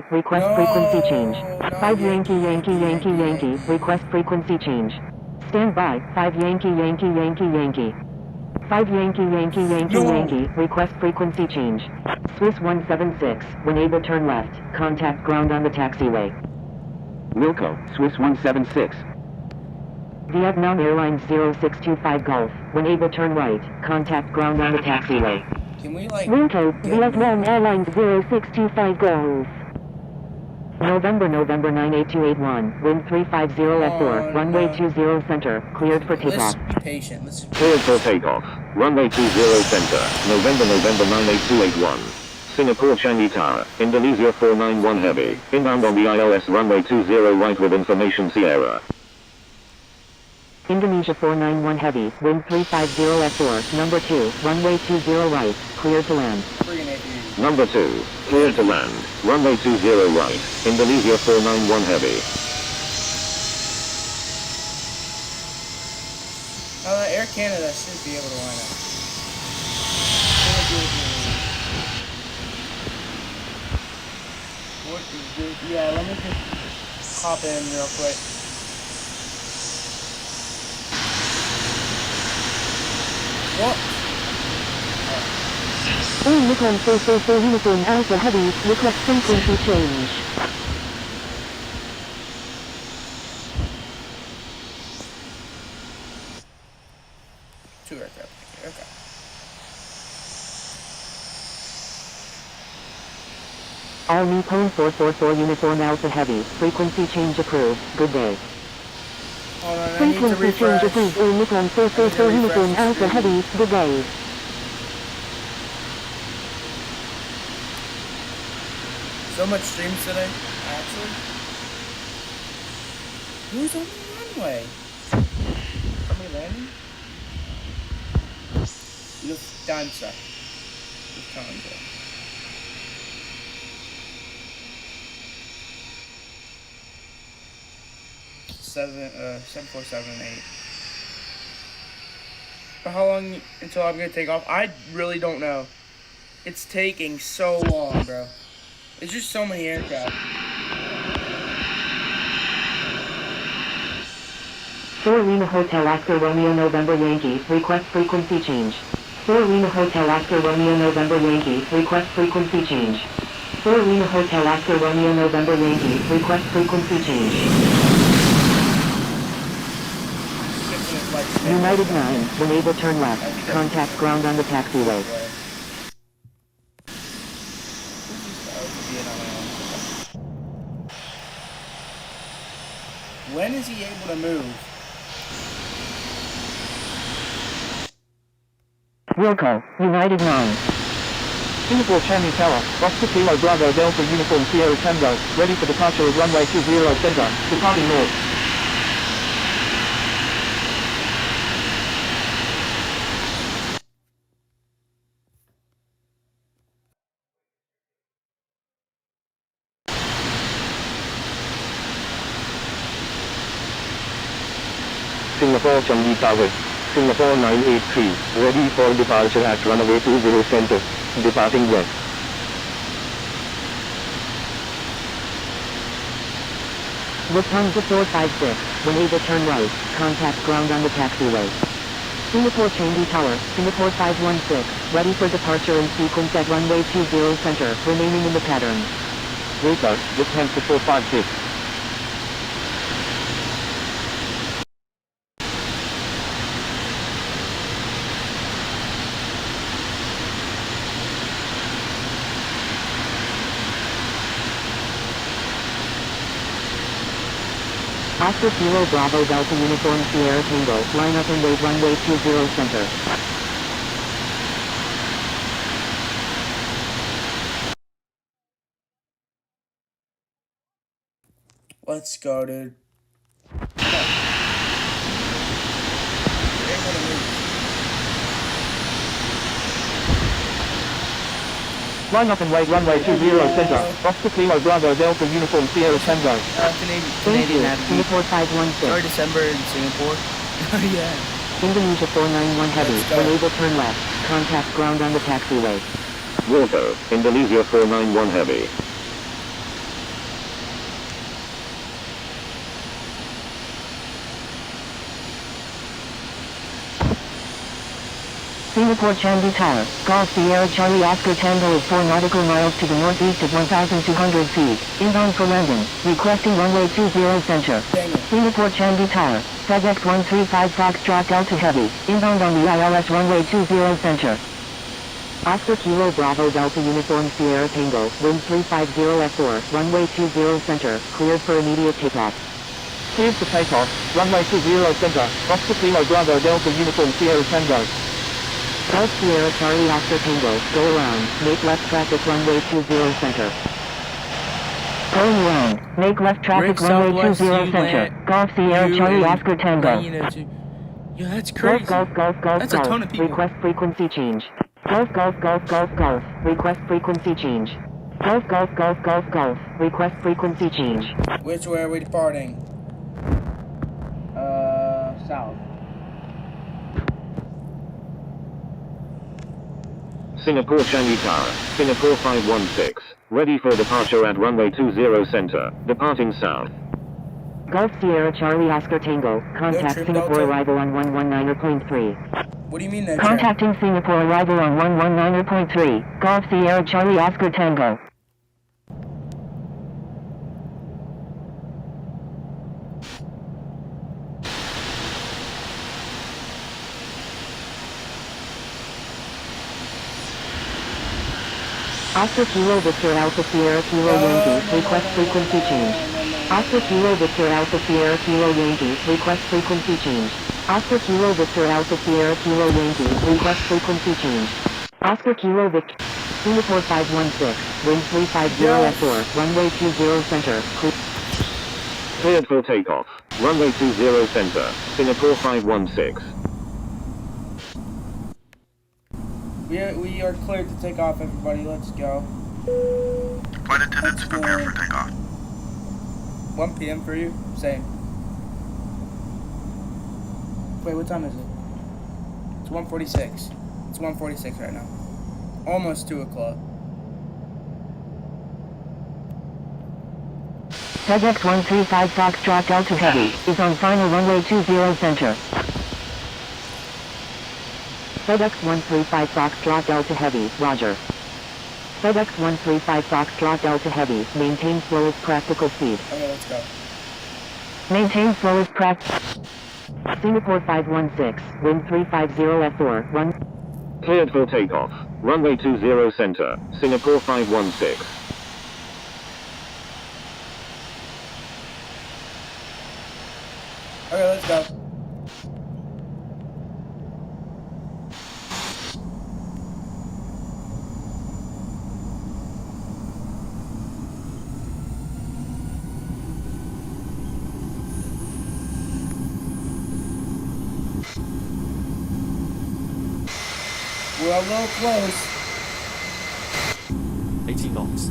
request frequency change. 5 Yankee, request frequency change. Stand by, 5 Yankee. 5 Yankee, request frequency change. Swiss 176, when able turn left, contact ground on the taxiway. Wilco, Swiss 176. Vietnam Airlines 0625 Gulf, when able turn right, contact ground on the taxiway. Can we, like... Wilco, Vietnam Airlines 0625 Gulf. November 98281, wind 350 F4, runway 20 center, cleared for takeoff. Let's be patient. Let's... Cleared for takeoff. Runway 20 center, November 98281. Singapore Changi Tower, Indonesia 491 Heavy, inbound on the ILS runway 20 right with information Sierra. Indonesia 491 Heavy, wind 350 F4, number 2, runway 20 right, clear to land. Number 2, clear to land, runway 20 right, Indonesia 491 Heavy. Air Canada should be able to line up. What is this? Yeah, let me just hop in real quick. What? All Nikon 444 Uniform Alpha Heavy, request frequency change. Two aircraft. Okay. All Nippon 444 Uniform Alpha Heavy, frequency change approved, good day. Hold on, I need to Frequency change refresh. approved, all Nippon 444 Uniform refresh the Alpha screen. Heavy, good day. So much streams today, actually. Who's on the runway? Are we landing? Lufthansa. Lufthansa. Seven, 7478. For how long until I'm gonna take off? I really don't know. It's taking so long, bro. There's just so many aircraft. 4 Lima Hotel Oscar Romeo November Yankee, request frequency change. 4 Lima Hotel Oscar Romeo November Yankee, request frequency change. 4 Lima Hotel Oscar Romeo November Yankee, request frequency change. United 9, enable turn left, contact ground on the taxiway. When is he able to move? Wilco, United 9. Singapore Changi Tower, Oscar Kilo Bravo Delta Uniform Sierra Tango, ready for departure at runway 20 center, departing north. Singapore Changi Tower, Singapore 983, ready for departure at runway 20 center, departing west. Lufthansa 456, enable turn right, contact ground on the taxiway. Singapore Changi Tower, Singapore 516, ready for departure in sequence at runway 20 center, remaining in the pattern. Wilco, Lufthansa 456. Oscar Kilo Bravo Delta Uniform Sierra Tango, line up and wait runway 20 center. Let's go, dude. Line up and wait runway 20 center, Oscar Kilo Bravo Delta Uniform Sierra Tango. Canadian Navigation. Singapore 516. Or December in Singapore. Yeah. Indonesia 491 Heavy, Let's go. enable turn left, contact ground on the taxiway. Wilco, Indonesia 491 Heavy. Singapore Changi Tower, Golf Sierra Charlie Oscar Tango is 4 nautical miles to the northeast of 1,200 feet, inbound for London, requesting runway 20 center. Singapore Changi Tower, FedEx 135 Foxtrot Delta Heavy, inbound on the ILS runway 20 center. Oscar Kilo Bravo Delta Uniform Sierra Tango, wind 350 F4, runway 20 center, cleared for immediate takeoff. Cleared for takeoff, runway 20 center, Oscar Kilo Bravo Delta Uniform Sierra Tango. Golf Sierra Charlie Oscar Tango, go around, make left traffic runway 20 center. Going around, make left traffic Rick runway Southwest, 20 you center. land, Golf Sierra you Charlie and Oscar Tango. Latina too. Yo, that's crazy. Golf. That's a ton of people. Request frequency change. Golf. Request frequency change. Golf. Request frequency change. Which way are we departing? South. Singapore Changi Tower, Singapore 516. Ready for departure at runway 20 center. Departing south. Golf Sierra Charlie Oscar Tango. Contact trim, Singapore Delta. arrival on 119.3. What do you mean no trim? Contacting Singapore arrival on 119.3. Golf Sierra Charlie Oscar Tango. Oscar Kilo Victor Alpha Sierra Kilo Yankee, request frequency change. Oscar Kilo Victor Alpha Sierra Kilo Yankee, request frequency change. Oscar Kilo Victor Alpha Sierra Kilo Yankee, request frequency change. Oscar Kilo Victor, Singapore 516, wind 350 S4, runway 20 center, Cleared for takeoff. Runway 20 center. Singapore 516. We are cleared to take off, everybody. Let's go. Flight attendants, prepare for takeoff. 1 p.m. for you? Same. Wait, what time is it? It's 1:46. It's 1:46 right now. Almost 2 o'clock. FedEx 135 Foxtrot Delta Heavy is on final runway 20 center. FedEx 135 Foxtrot Delta Heavy, roger. FedEx 135 Foxtrot Delta Heavy, maintain slowest practical speed. Okay, let's go. Maintain slowest Singapore 516, wind 350 F4, run. Cleared for takeoff. Runway 20 center. Singapore 516. Okay, let's go. We're a little close. 18 knots.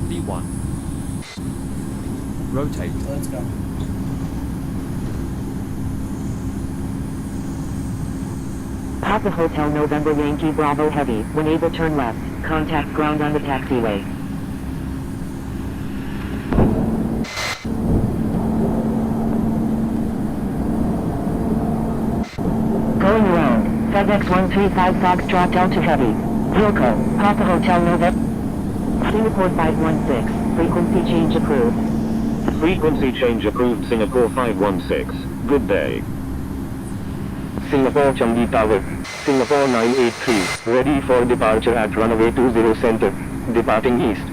B1. Rotate. Let's go. Papa Hotel November Yankee Bravo Heavy, when able turn left, contact ground on the taxiway. Going around, FedEx 135 Foxtrot Delta Heavy, Wilco, Papa Hotel November, Singapore 516, frequency change approved. Frequency change approved. Singapore 516. Good day. Singapore Changi Tower, Singapore 983, ready for departure at runway 20 center, departing east.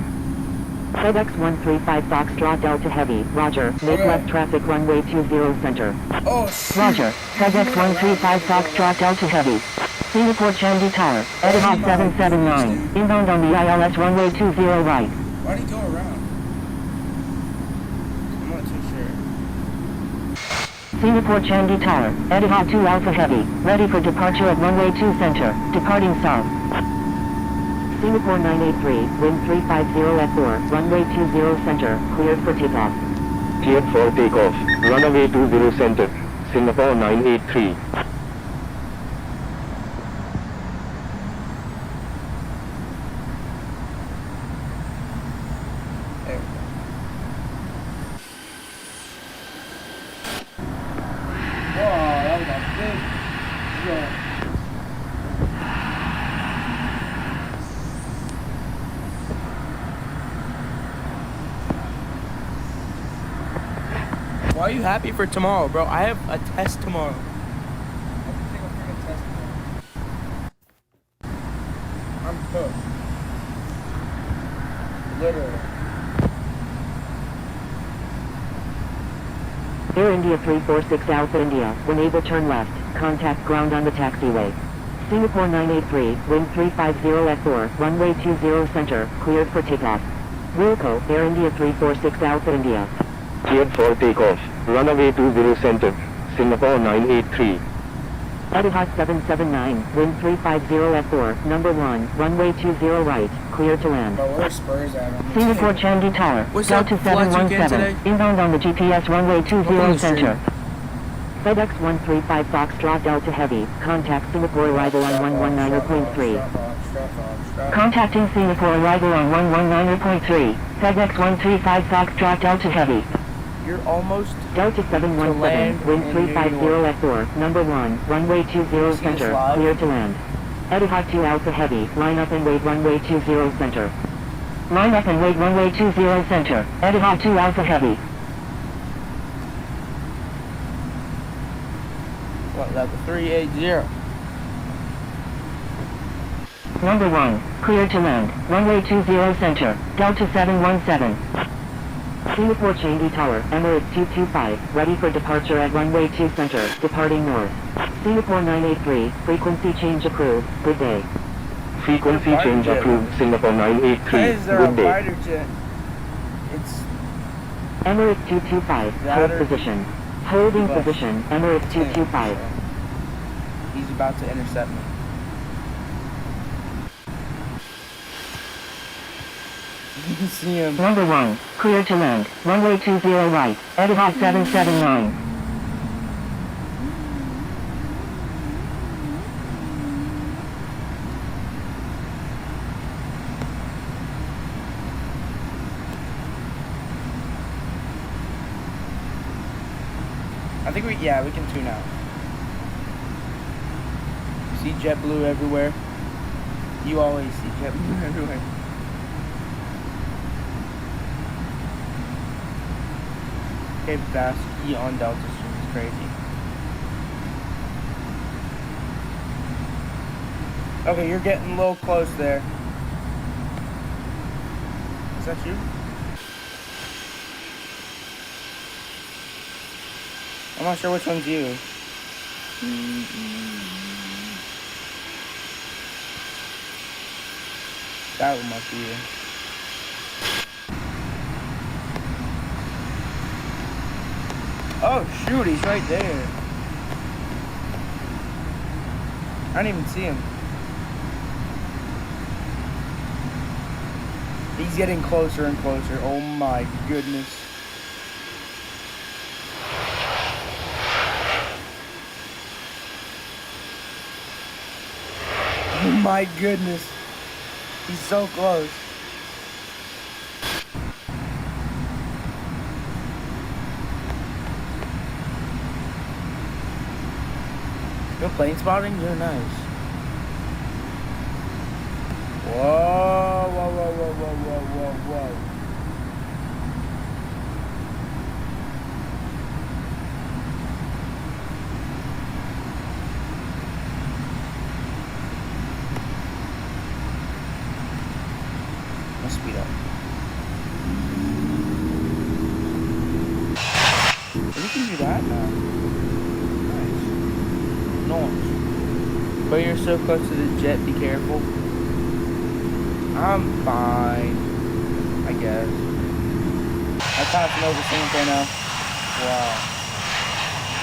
FedEx 135 Foxtrot Delta Heavy, roger, make Okay. left traffic runway 20 center. Oh, shoot. Roger, FedEx 135 Foxtrot Delta Heavy, Singapore Changi Tower, Etihad 779, inbound on the ILS runway 20 right. Why'd he go around? I'm not too sure. Singapore Changi Tower, Etihad 2 Alpha Heavy, ready for departure at runway 2 center, departing south. Singapore 983, wind 350 F4, runway 20 center, cleared for takeoff. Cleared for takeoff, runway 20 center, Singapore 983. There we go. Whoa, that was a big jump. Why are you happy for tomorrow, bro? I have a test tomorrow. I have to take a freaking test tomorrow. I'm cooked. Literally. Air India 346 Alpha India, when able turn left, contact ground on the taxiway. Singapore 983, wind 350 F4, runway 20 center, cleared for takeoff. Wilco, Air India 346 Alpha India. Cleared for takeoff. Runway 20 center. Singapore 983. Etihad 779, wind 350 F4, number 1, runway 20 right, cleared to land. But where's Spurs at? Singapore Changi Tower, What's up, Delta flights you get 717, today? inbound on the GPS runway 20 Welcome to center. stream. FedEx 135 Foxtrot Delta Heavy, contact Singapore arrival on 119.3. Contacting Singapore arrival on 119.3, FedEx 135 Foxtrot Delta Heavy. You're almost Delta to 717, land wind in 350 New York. F4, number 1, runway 20 this center, live? clear to land. Etihad 2 Alpha Heavy, line up and wait runway 20 center. Line up and wait runway 20 center, Etihad 2 Alpha Heavy. What level 380? Number 1, clear to land, runway 20 center, Delta 717. Singapore Changi Tower, Emirates 225, ready for departure at runway 2 center, departing north. Singapore 983, frequency change approved, good day. Frequency Fighter change jet. approved. Singapore Why 983. is there a Good day. fighter jet? It's Emirates 225, hold Ladder. position. Holding Bus. position, Emirates 225. He's about to intercept me. You can see him. Number 1, clear to land, runway 20 right, Etihad 779. I think we can tune out. See JetBlue everywhere. You always see JetBlue everywhere. Okay, fast key on Delta Stream is crazy. Okay, you're getting a little close there. Is that you? I'm not sure which one's you. That one must be you. Oh shoot, he's right there. I didn't even see him. He's getting closer and closer. Oh my goodness. Oh my goodness. He's so close. Good plane spotting, you're nice. Whoa, whoa, whoa, whoa, whoa, whoa, whoa, whoa. Let's speed up. We can do that now. Nice. But you're so close to the jet, be careful. I'm fine, I guess. I'm passing over Singapore now. Wow.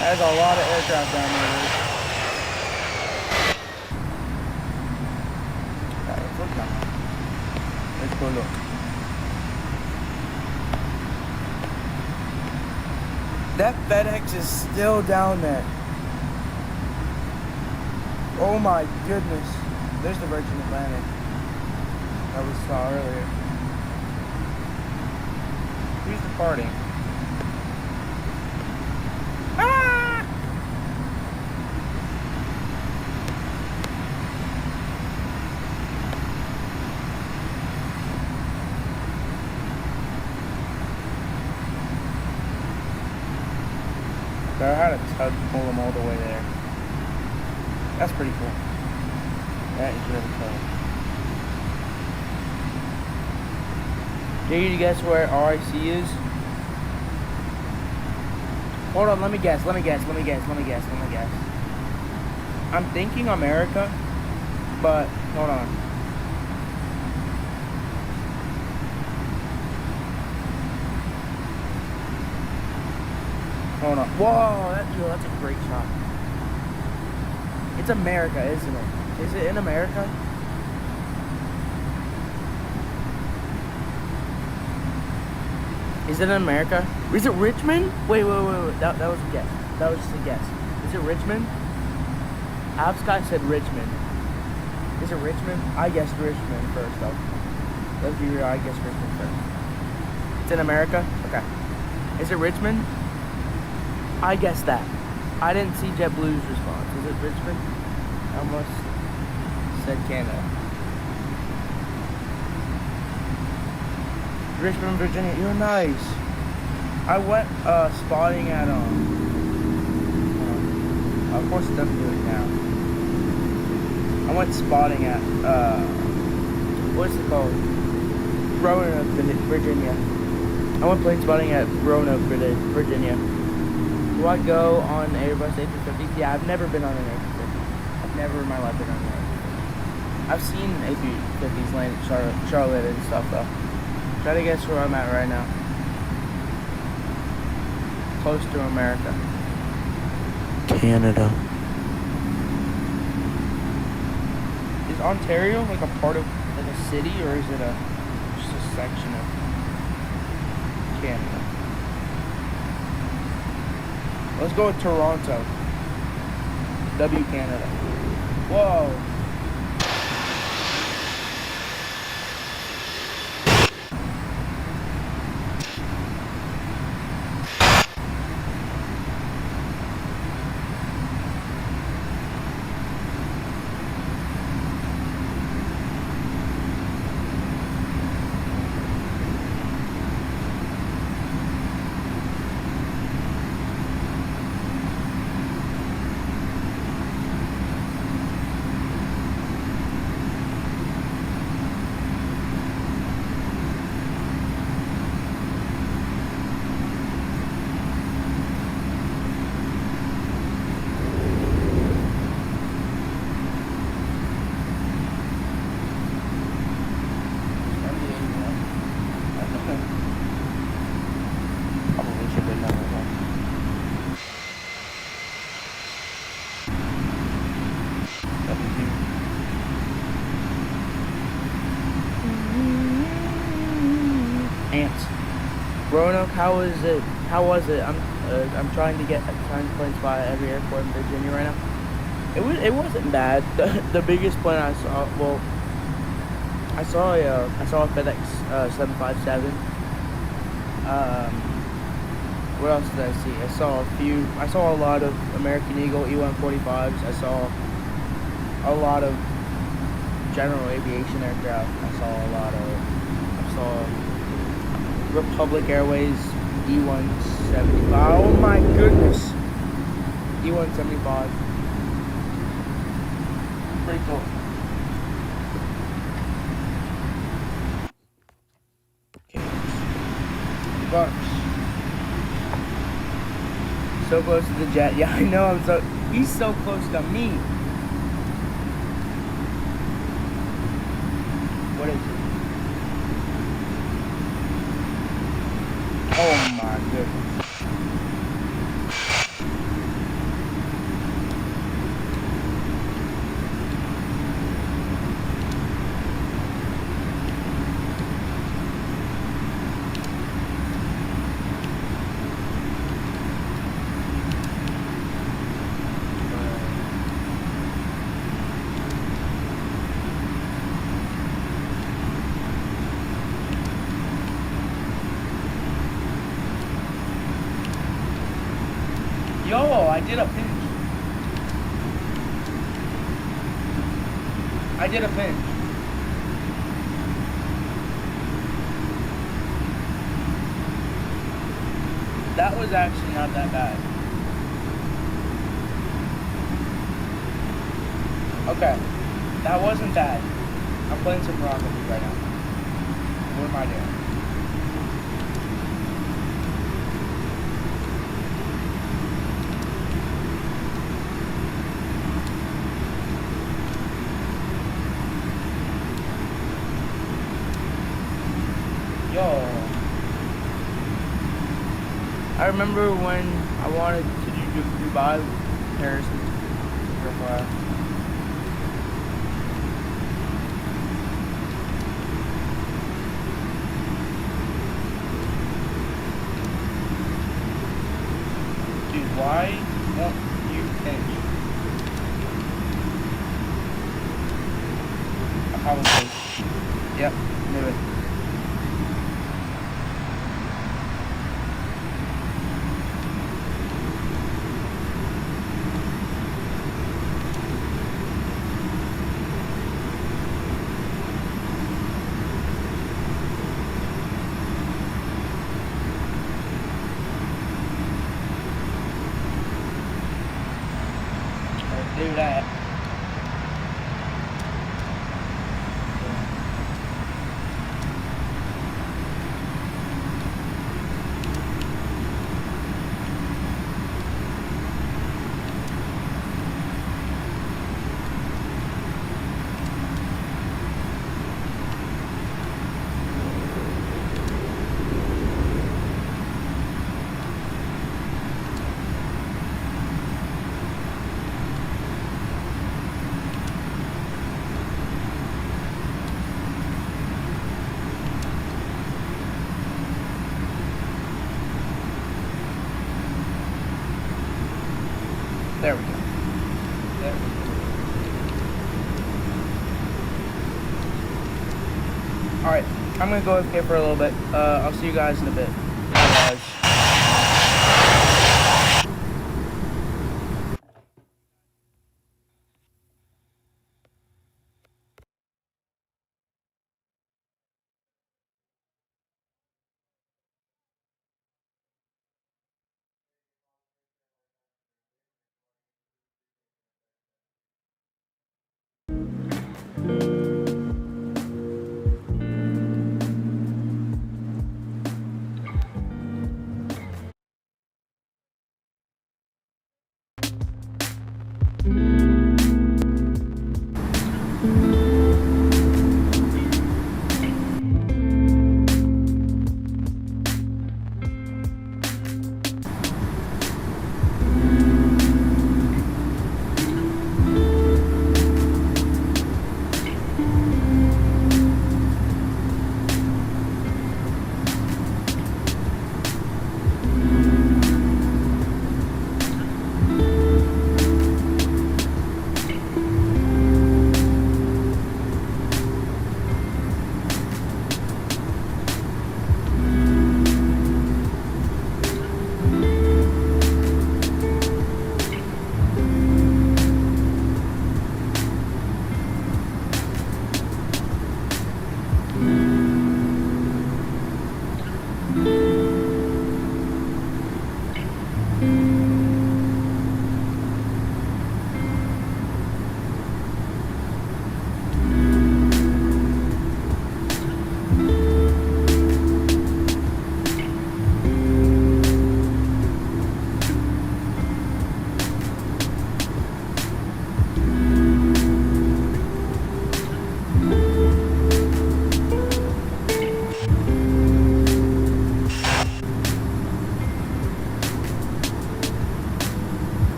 There's a lot of aircraft down there. Alright, let's look now. Let's go look. That FedEx is still down there. Oh my goodness. There's the Virgin Atlantic that we saw earlier. Who's departing? Ah! So I had a tug pull them all the way there. That's pretty cool. That is really cool. Dare you to guess where RIC is? Hold on, let me guess. I'm thinking America, but hold on. Hold on. Whoa, that's a great shot. It's America, isn't it? Is it in America? Is it in America? Is it Richmond? Wait. That was a guess. That was just a guess. Is it Richmond? Avsky said Richmond. Is it Richmond? I guessed Richmond first, though. Let's be real, I guessed Richmond first. It's in America? Okay. Is it Richmond? I guessed that. I didn't see JetBlue's response. Is it Richmond? I almost said Canada. Richmond, Virginia. You're nice. I went spotting at of course it doesn't do it now. I went spotting at what's it called? Roanoke, Virginia. I went plane spotting at Roanoke, Virginia. Do I go on Airbus A350? Yeah, I've never been on an A350. I've never in my life been on an A350. I've seen A350s land at Charlotte and stuff though. Try to guess where I'm at right now. Close to America. Canada. Is Ontario like a part of like a city, or is it just a section of Canada? Let's go with Toronto. W Canada. Whoa. Ants. Roanoke, how was it? I'm trying to plane spot at every airport in Virginia right now. It wasn't bad. The biggest plane I saw, well, I saw a FedEx 757. What else did I see? I saw a lot of American Eagle E-145s. I saw a lot of general aviation aircraft. I saw Republic Airways E-175. Oh my goodness. E-175. Pretty cool. Okay. Bucks. So close to the jet. Yeah, I know. He's so close to me. What is it? Oh my goodness. Yo, I did a pinch. That was actually not that bad. Okay, that wasn't bad. I'm playing some rocket league right now. What am I doing? I remember when I wanted to do Dubai comparison for a while. Dude, why won't you finish? Probably. Yep, knew it. Let's do that. There we go. There we go. Alright, I'm gonna go AFK for a little bit. I'll see you guys in a bit. Bye guys.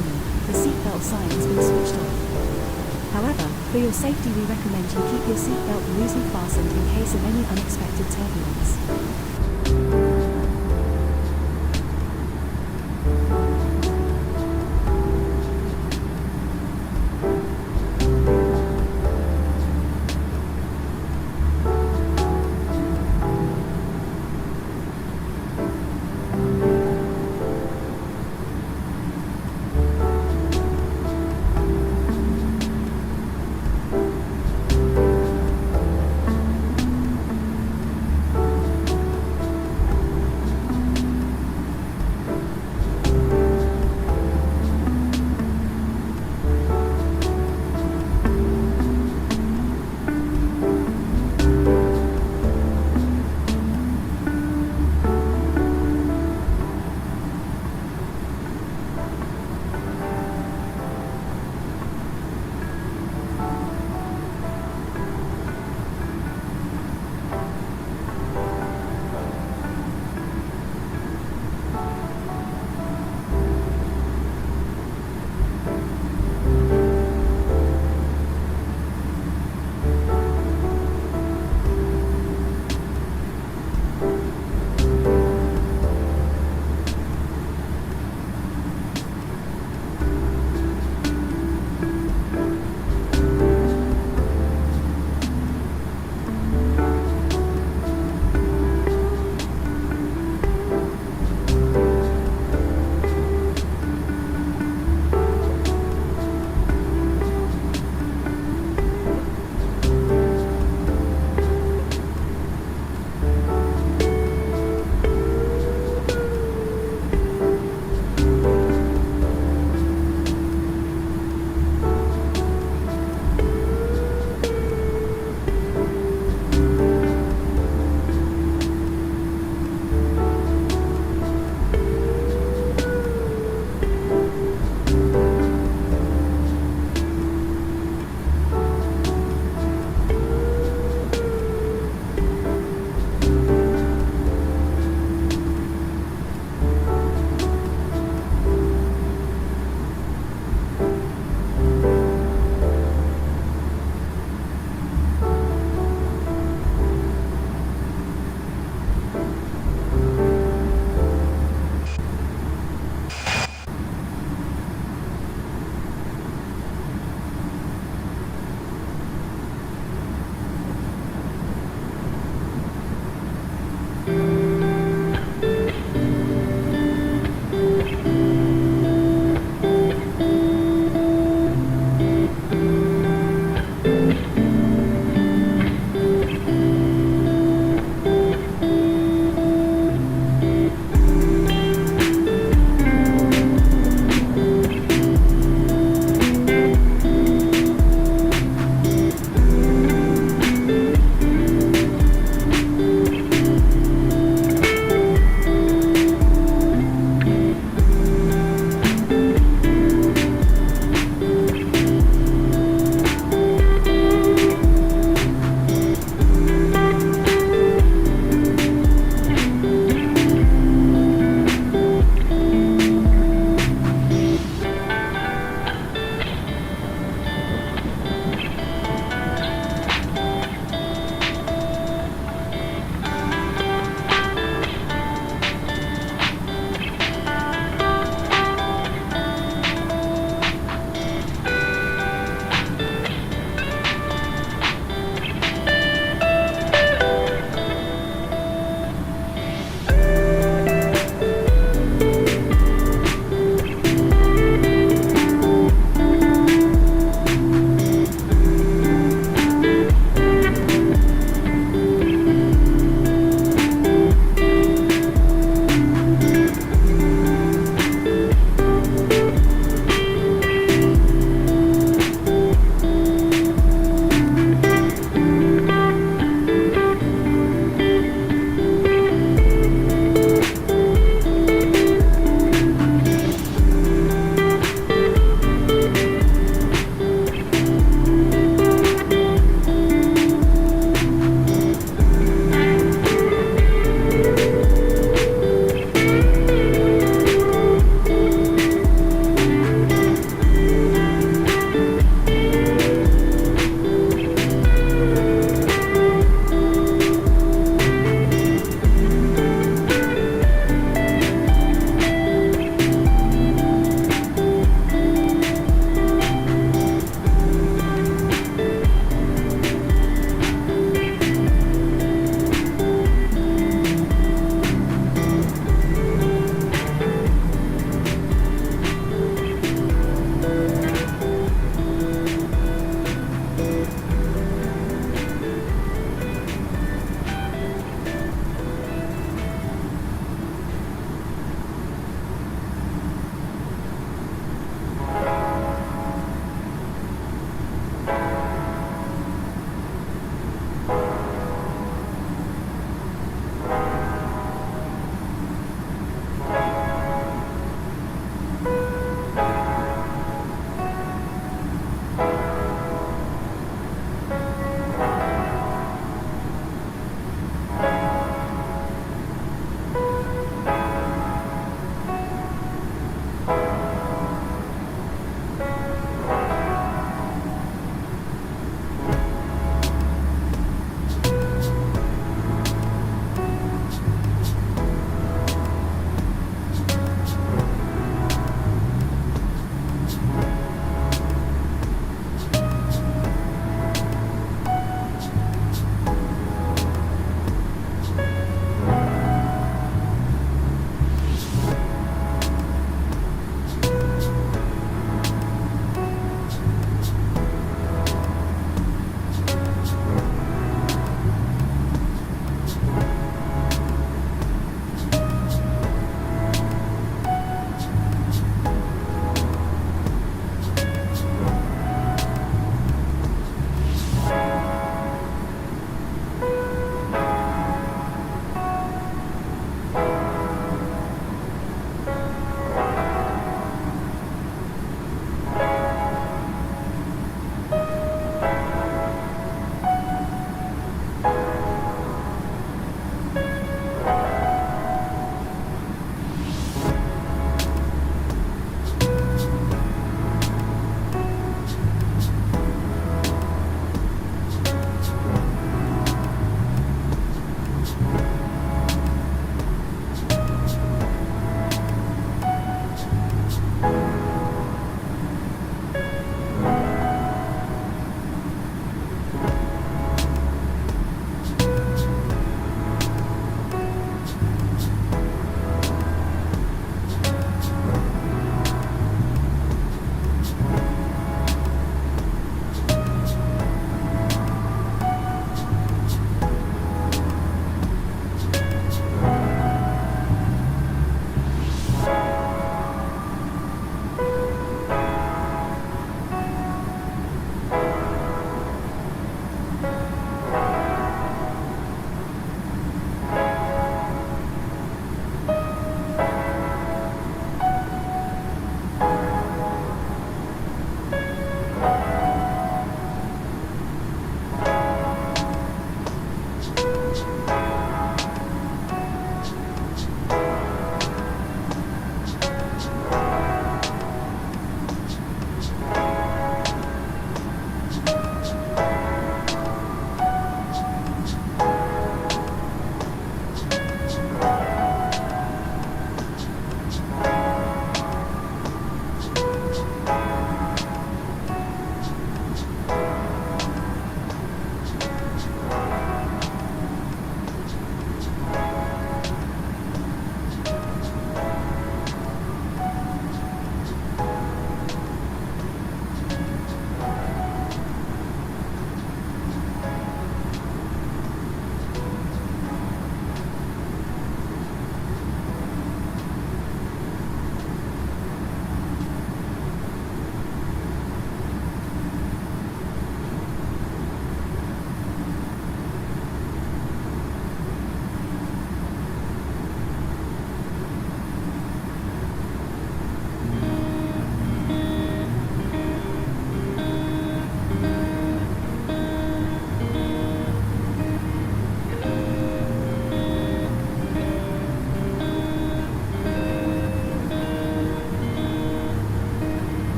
gentlemen, the seatbelt sign has been switched off. However, for your safety we recommend you keep your seatbelt loosely fastened in case of any unexpected turbulence.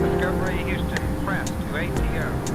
Discovery Houston, press to ATO.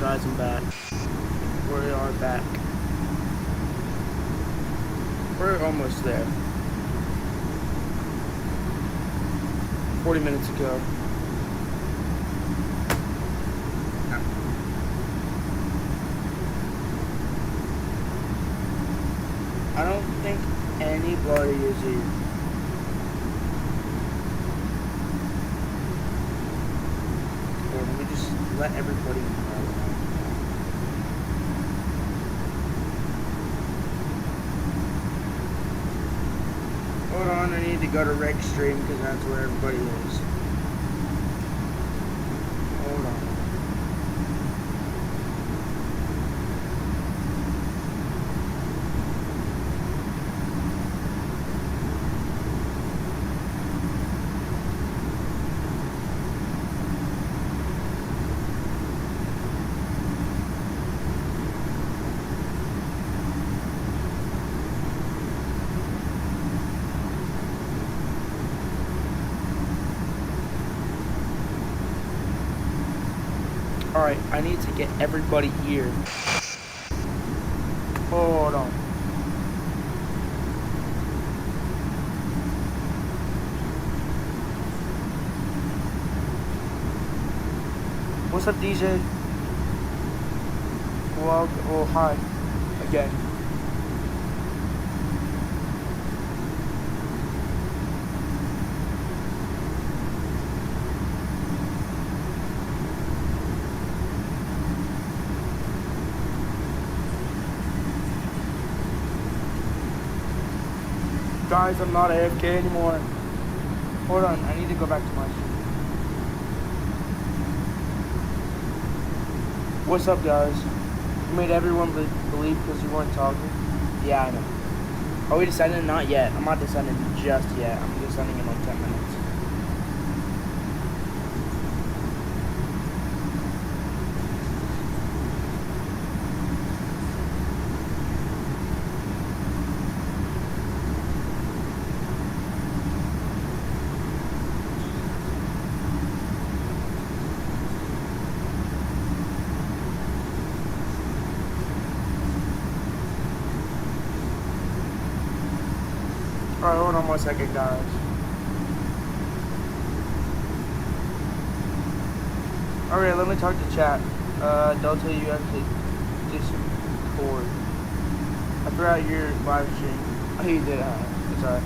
guys, I'm back. We are back. We're almost there. 40 minutes ago. I don't think anybody is here. Or let me just let everybody know. Hold on, I need to go to Rec Stream because that's where everybody is. Hold on. Alright, I need to get everybody here. Hold on. What's up, DJ? Well, hi. Again. Guys, I'm not AFK anymore. Hold on, I need to go back to my stream. What's up, guys? You made everyone believe because you weren't talking? Yeah, I know. Are we descending? Not yet. I'm not descending just yet. I'm descending in like 10 minutes. Alright, hold on 1 second, guys. Alright, let me talk to chat. Delta, you actually Discord. I forgot your live stream. Oh, you did, it's alright.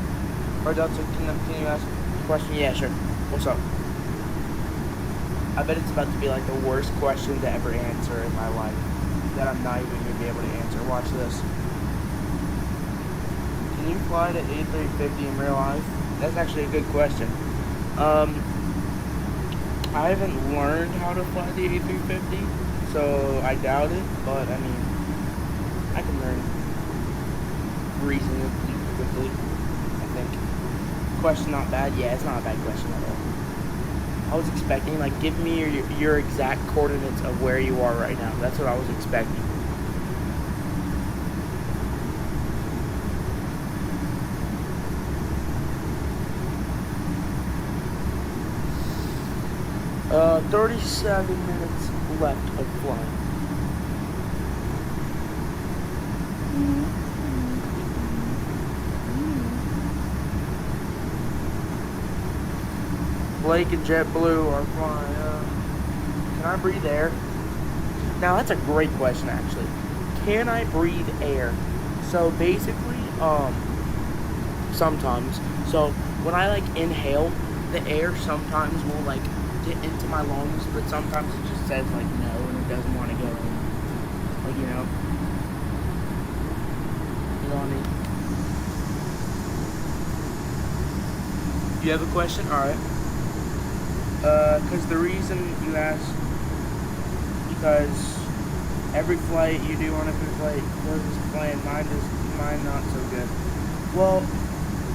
Alright, Delta, can you ask a question? Yeah, sure. What's up? I bet it's about to be like the worst question to ever answer in my life. That I'm not even going to be able to answer. Watch this. Can you fly the A350 in real life? That's actually a good question. I haven't learned how to fly the A350, so I doubt it, but I mean, I can learn reasonably quickly, I think. Question not bad? Yeah, it's not a bad question at all. I was expecting, like, give me your exact coordinates of where you are right now. That's what I was expecting. Uh, 37 minutes left of flying. Blake and JetBlue are flying. Can I breathe air? Now that's a great question, actually. Can I breathe air? So basically, sometimes. So when I like inhale, the air sometimes will like get into my lungs, but sometimes it just says like no and it doesn't want to go in. Like, you know what I mean? You have a question? Alright. Because the reason you asked, because every flight you do on every flight is playing, mine not so good. Well,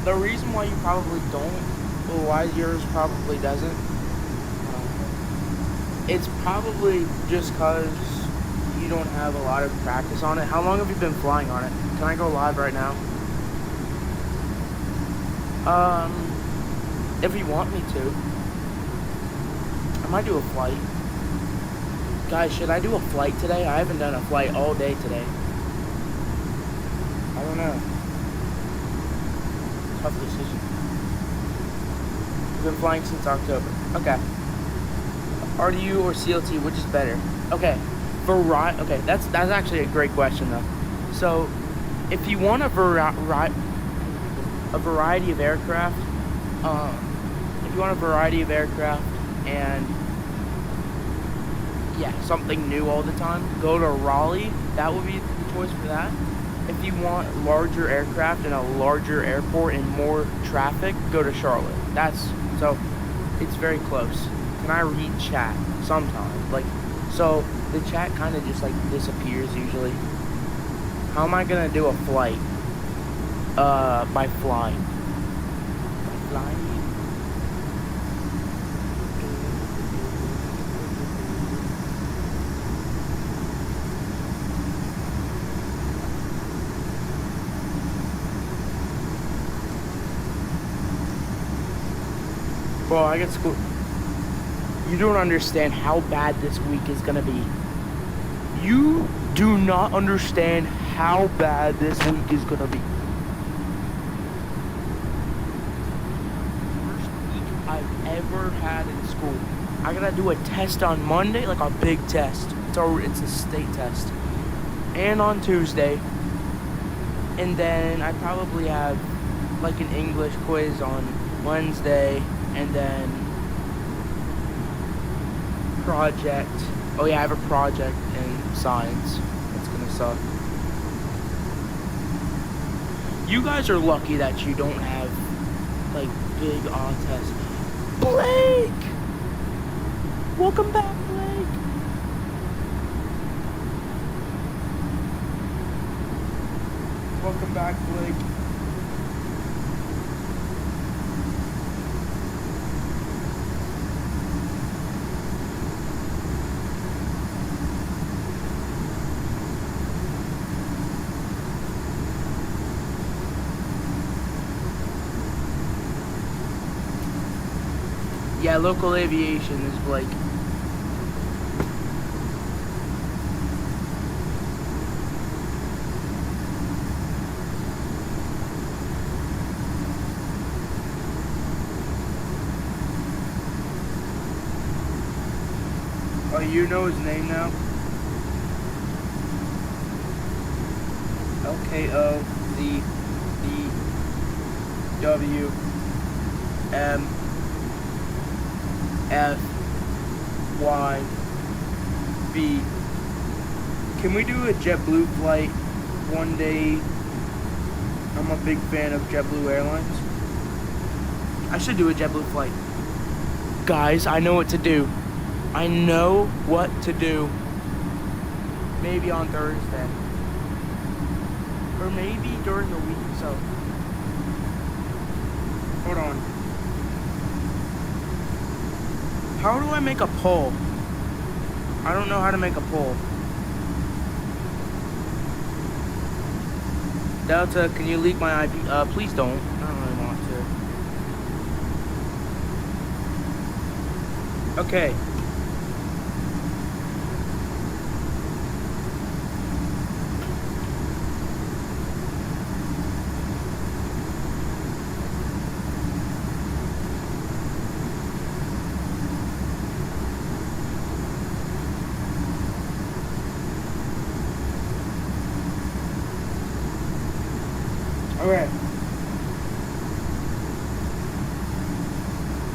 the reason why you probably don't, or why yours probably doesn't, it's probably just because you don't have a lot of practice on it. How long have you been flying on it? Can I go live right now? If you want me to. I might do a flight. Guys, should I do a flight today? I haven't done a flight all day today. I don't know. Tough decision. I've been flying since October. Okay. RDU or CLT, which is better? Okay. Okay, that's actually a great question though. So, if you want a variety of aircraft, and yeah, something new all the time, go to Raleigh. That would be the choice for that. If you want larger aircraft and a larger airport and more traffic, go to Charlotte. So it's very close. Can I read chat sometimes? So the chat kind of just disappears usually. How am I gonna do a flight? By flying. By flying? Well, I get school. You don't understand how bad this week is gonna be. You do not understand how bad this week is gonna be. Worst week I've ever had in school. I gotta do a test on Monday, like a big test. It's a state test. And on Tuesday. And then I probably have like an English quiz on Wednesday. And then project. Oh yeah, I have a project in science. It's gonna suck. You guys are lucky that you don't have like big on tests. Blake! Welcome back, Blake! Welcome back, Blake. Yeah, local aviation is Blake. Oh, you know his name now? LKOZDWMFYB. Can we do a JetBlue flight one day? I'm a big fan of JetBlue Airlines. I should do a JetBlue flight. Guys, I know what to do. I know what to do. Maybe on Thursday. Or maybe during the week, so. Hold on. How do I make a poll? I don't know how to make a poll. Delta, can you leak my IP? Please don't. I don't really want to. Okay. Okay.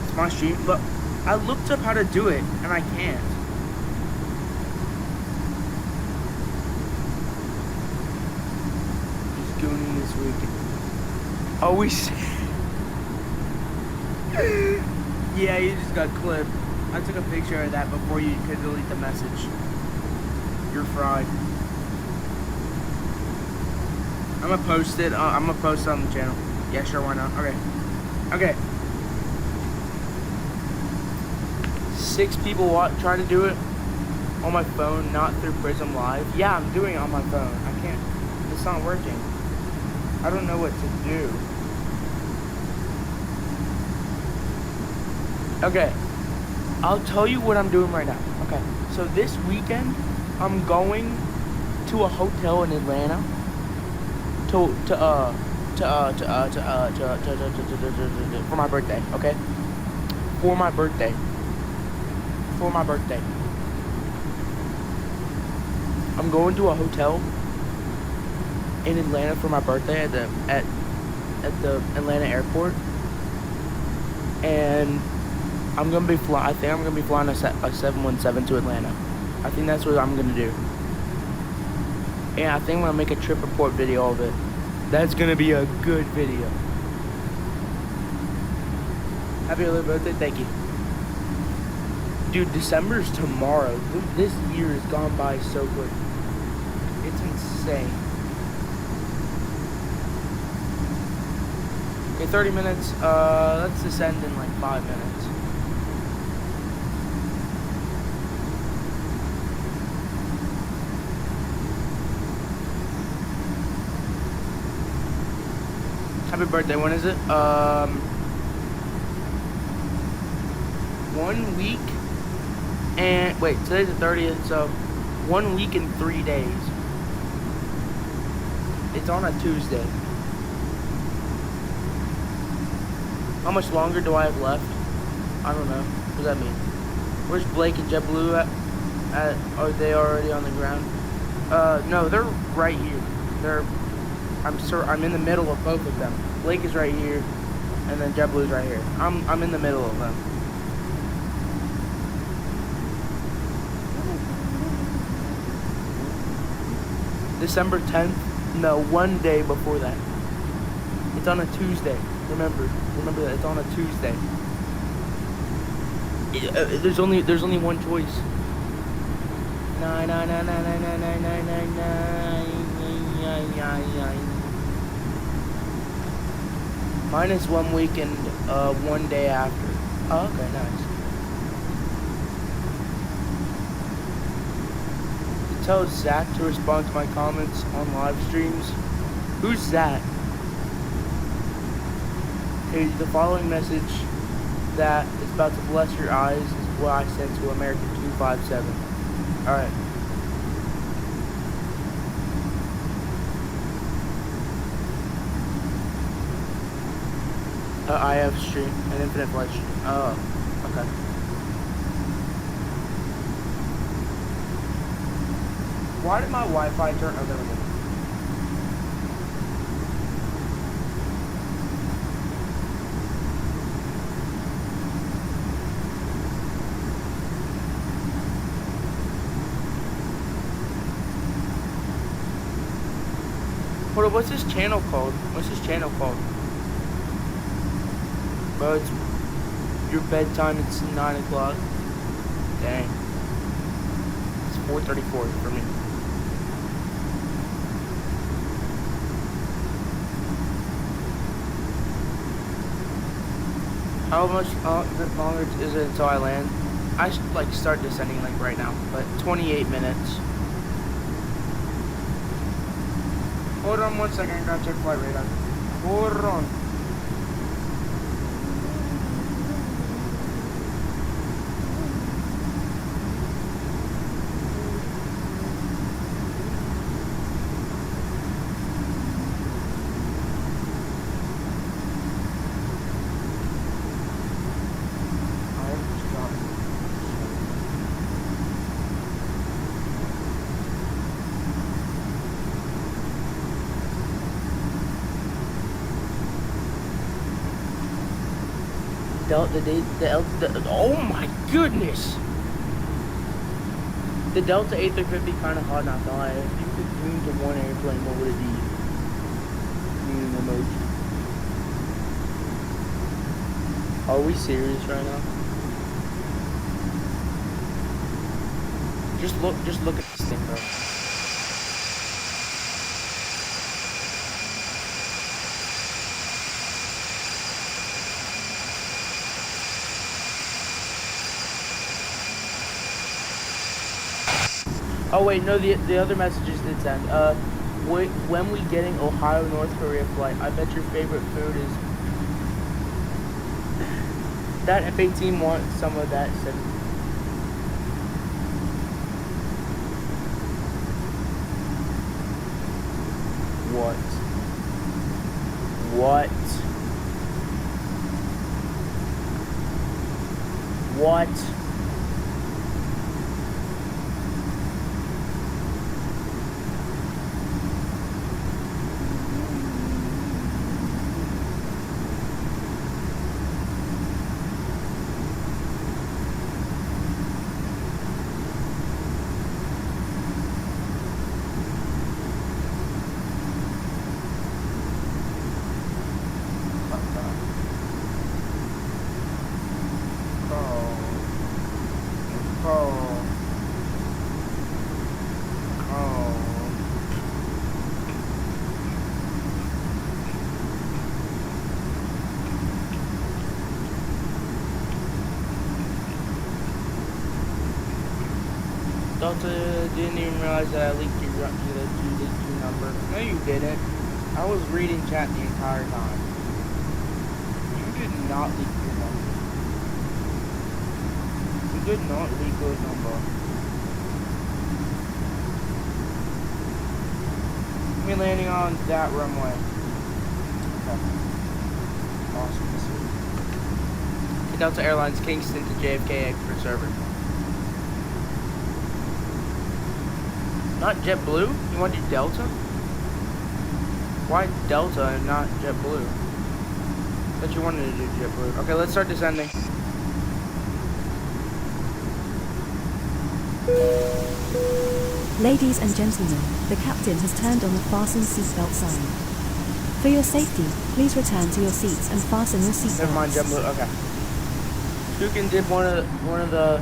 It's my stream, but I looked up how to do it, and I can't. He's gooning this week. Oh, we yeah, you just got clipped. I took a picture of that before you could delete the message. You're fried. I'm gonna post it. I'm gonna post it on the channel. Yeah, sure, why not? Okay. Okay. 6 people try to do it on my phone, not through Prism Live. Yeah, I'm doing it on my phone. I can't. It's not working. I don't know what to do. Okay. I'll tell you what I'm doing right now. Okay, so this weekend, I'm going to a hotel in Atlanta for my birthday. Okay, for my birthday. I'm going to a hotel in Atlanta for my birthday at the Atlanta airport, and I'm gonna be I think I'm gonna be flying a 717 to Atlanta. I think that's what I'm gonna do. And I think I'm gonna make a trip report video of it. That's gonna be a good video. Happy early birthday, thank you. Dude, December's tomorrow. This year has gone by so quick. It's insane. Okay, 30 minutes. Let's descend in like 5 minutes. Happy birthday, when is it? 1 week and, wait, today's the 30th, so 1 week and 3 days. It's on a Tuesday. How much longer do I have left? I don't know. What does that mean? Where's Blake and JetBlue at? Are they already on the ground? No, they're right here. I'm in the middle of both of them. Blake is right here, and then JetBlue's right here. I'm in the middle of them. December 10th? No, 1 day before that. It's on a Tuesday. Remember that it's on a Tuesday. There's only one choice. Mine is 1 week and 1 day after. Oh, okay, nice. Tell Zach to respond to my comments on live streams. Who's Zach? Okay, the following message that is about to bless your eyes is what I sent to American 257. Alright. I have stream, an infinite flight stream. Oh, okay. Why did my Wi-Fi turn? Oh, there we go. What's this channel called? Bro, it's your bedtime. It's 9 o'clock. Dang. It's 4:34 for me. How much longer is it until I land? I should like start descending like right now, but 28 minutes. Hold on 1 second, I gotta check flight radar. Hold on. Oh my goodness! The Delta A350 kind of hard, not to lie. If you could zoom to one airplane, what would it be? Are we serious right now? Just look at this thing, bro. Oh wait, no, the other messages did send. When we getting Ohio North Korea flight? I bet your favorite food is That F-18 wants some of that. What? What? What? Delta didn't even realize that I leaked your number. No, you didn't. I was reading chat the entire time. You did not leak your number. You did not leak your number. Me landing on that runway. Okay. Awesome. Delta Airlines Kingston to JFK expert server. Not JetBlue? You want to do Delta? Why Delta and not JetBlue? But you wanted to do JetBlue. Okay, let's start descending. Ladies and gentlemen, the captain has turned on the fasten seatbelt sign. For your safety, please return to your seats and fasten your seatbelts. Never mind, JetBlue. Okay. Dukin did one of the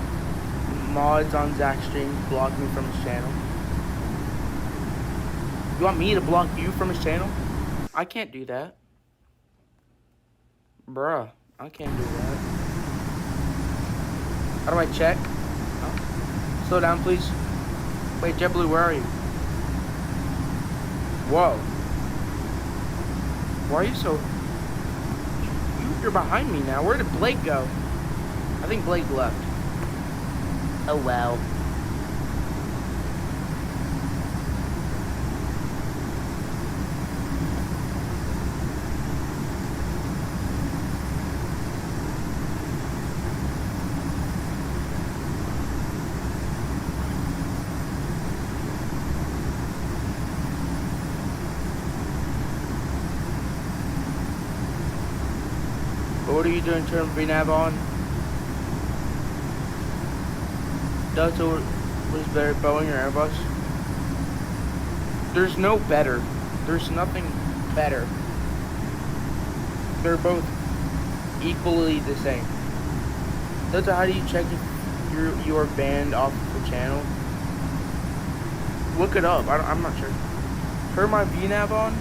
mods on Zach's stream block me from his channel. You want me to block you from his channel? I can't do that. Bruh, I can't do that. How do I check? Oh. Slow down, please. Wait, JetBlue, where are you? Whoa. Why are you so... You're behind me now. Where did Blake go? I think Blake left. Oh, well. What are you doing? Turn VNAV on. Delta was better, Boeing or Airbus? There's no better. There's nothing better. They're both equally the same. Delta, how do you check if you're banned off the channel? Look it up. I'm not sure. Turn my VNAV on?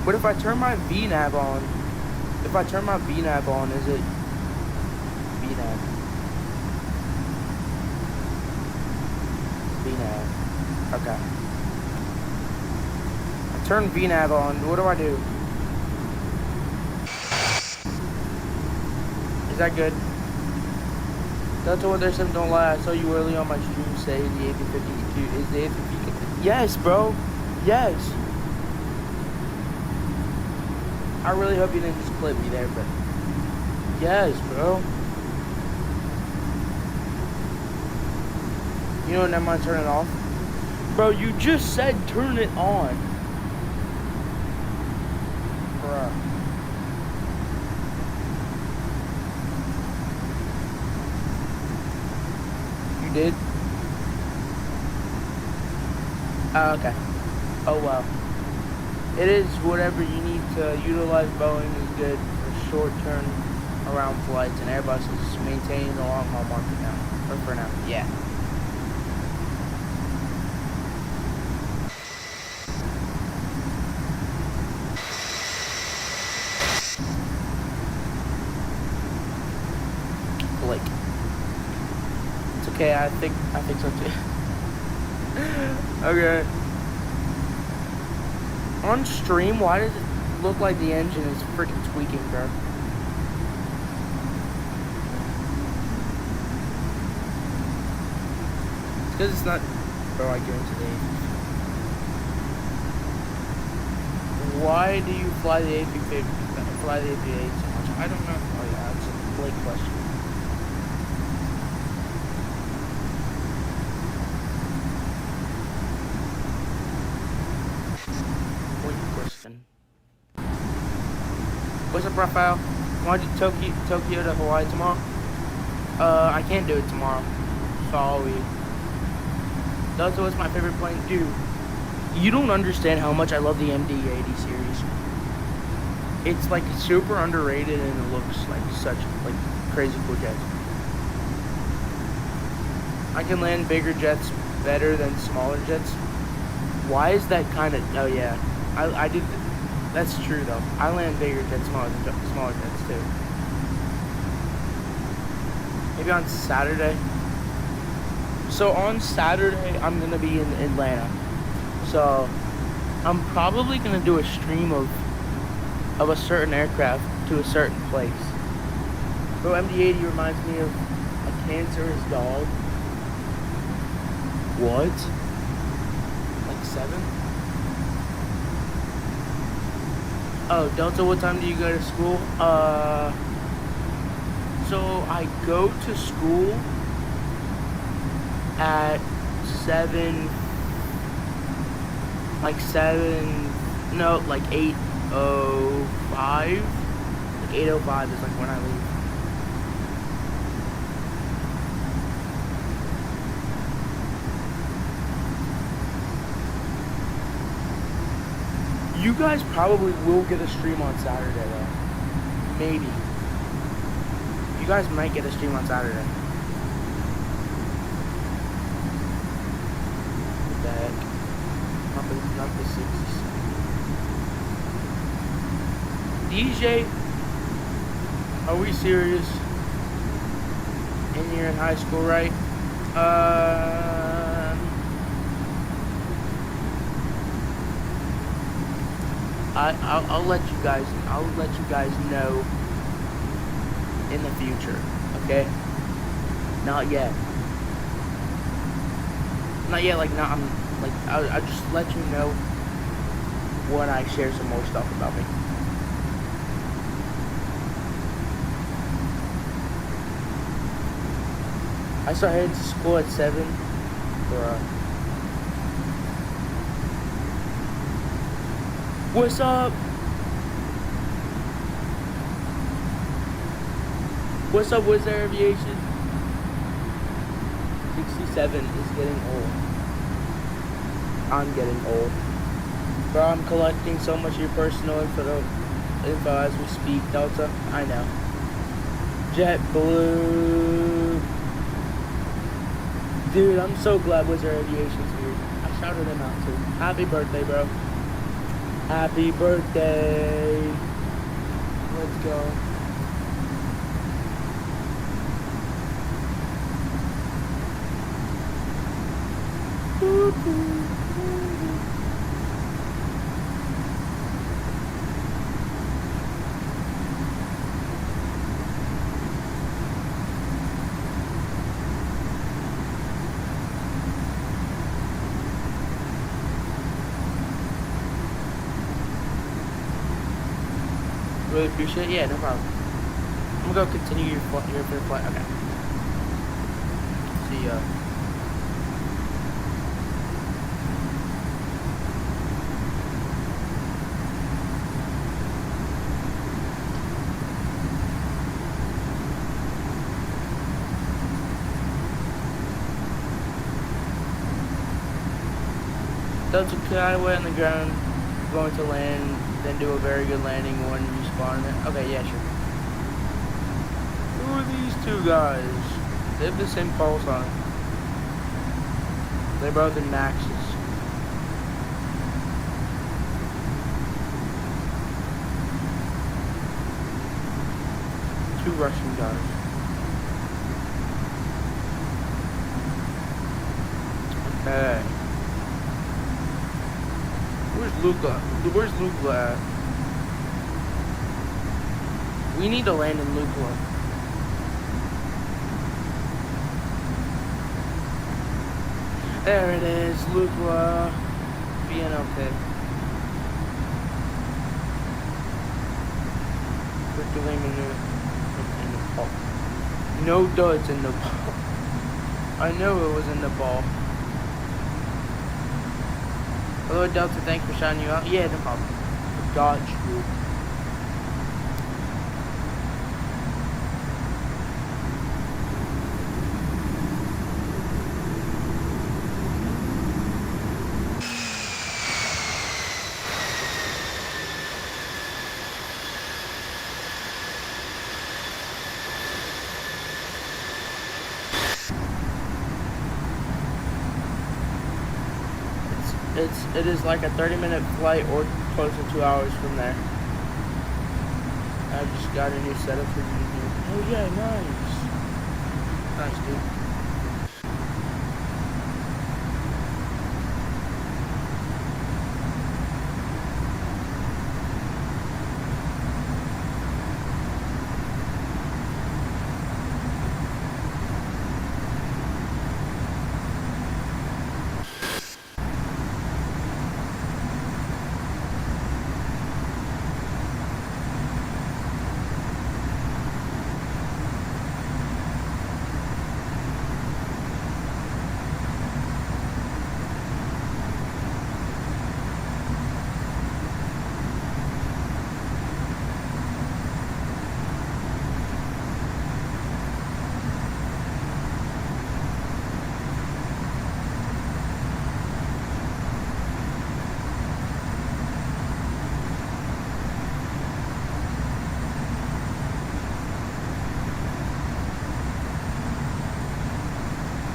What if I turn my VNAV on? If I turn my VNAV on, is it VNAV? VNAV. Okay. I turn VNAV on. What do I do? Is that good? Delta 137, don't lie. I saw you early on my stream say the A350 is the A350. Yes, bro. Yes. I really hope you didn't just clip me there, but yes, bro. You know what? Never mind, turn it off. Bro, you just said turn it on. Bruh. You did? Oh, okay. Oh, wow. It is whatever you need to utilize. Boeing is good for short turn around flights, and Airbus is maintaining the long haul market now. Or for now, yeah. Blake. It's okay, I think so too. Okay. On stream, why does it look like the engine is freaking tweaking, bro? Because it's not... Bro, I guarantee the A350. Why do you fly the A350, fly the A380 so much? I don't know. Oh yeah, that's a Blake question. Blake question. What's up, Raphael? Want to do Tokyo to Hawaii tomorrow? I can't do it tomorrow. Sorry. That's what's my favorite plane. Dude, you don't understand how much I love the MD-80 series. It's like super underrated and it looks like such like crazy cool jets. I can land bigger jets better than smaller jets. Why is that kind of... Oh yeah, I did... That's true though. I land bigger jets smaller jets too. Maybe on Saturday. So on Saturday I'm gonna be in Atlanta. So I'm probably gonna do a stream of a certain aircraft to a certain place. Bro, MD-80 reminds me of a cancerous dog. What? Like 7? Oh, Delta, what time do you go to school? So I go to school at 7, like 7, no, like 8:05. Like 8:05 is like when I leave. You guys probably will get a stream on Saturday though. Maybe. You guys might get a stream on Saturday. What the heck? Not the 67. DJ, are we serious? And you're in high school, right? I'll let you guys know in the future, okay? Not yet. Not yet, like not like I'll just let you know when I share some more stuff about me. I start heading to school at 7, bruh. What's up? What's up, Wizard Aviation? 67 is getting old. I'm getting old. Bro, I'm collecting so much of your personal info as we speak, Delta. I know. JetBlue. Dude, I'm so glad Wizard Aviation's here. I shouted him out too. Happy birthday, bro. Happy birthday. Let's go. Really appreciate it. Yeah, no problem. I'm gonna go continue your flight. Okay. See ya. Delta, can I wait on the ground? Going to land, then do a very good landing when you spawn it. Okay, yeah, sure. Who are these two guys? They have the same call sign. They're both in Maxes. Two Russian guys. Okay. Where's Luca? Where's Luca at? We need to land in Luca. There it is, Lucla VNL pit. Circulating in the ball. No duds in the ball. I know it was in the ball. Hello Delta, thanks for shouting you out. Yeah, no problem. Got you. It is like a 30-minute flight or close to 2 hours from there. I just got a new setup for you to do. Oh yeah, nice. Nice, dude.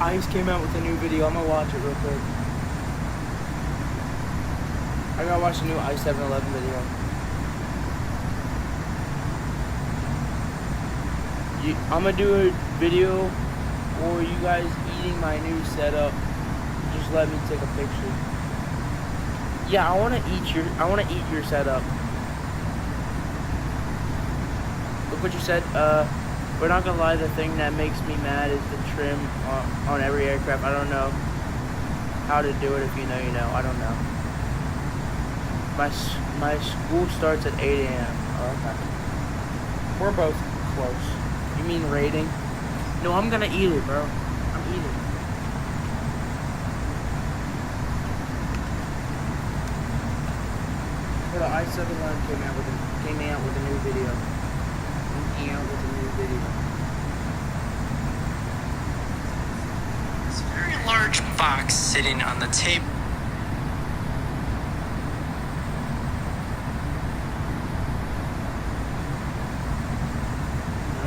Ice came out with a new video. I'm gonna watch it real quick. I gotta watch the new Ice 7-Eleven video. I'm gonna do a video for you guys eating my new setup. Just let me take a picture. Yeah, I wanna eat your setup. Look what you said. We're not gonna lie, the thing that makes me mad is the trim on every aircraft. I don't know how to do it. If you know, you know. I don't know. My school starts at 8 a.m. Oh, okay. We're both close. You mean rating? No, I'm gonna eat it, bro. I'm eating. So the I-7 came out with a new video. It's a very large box sitting on the table.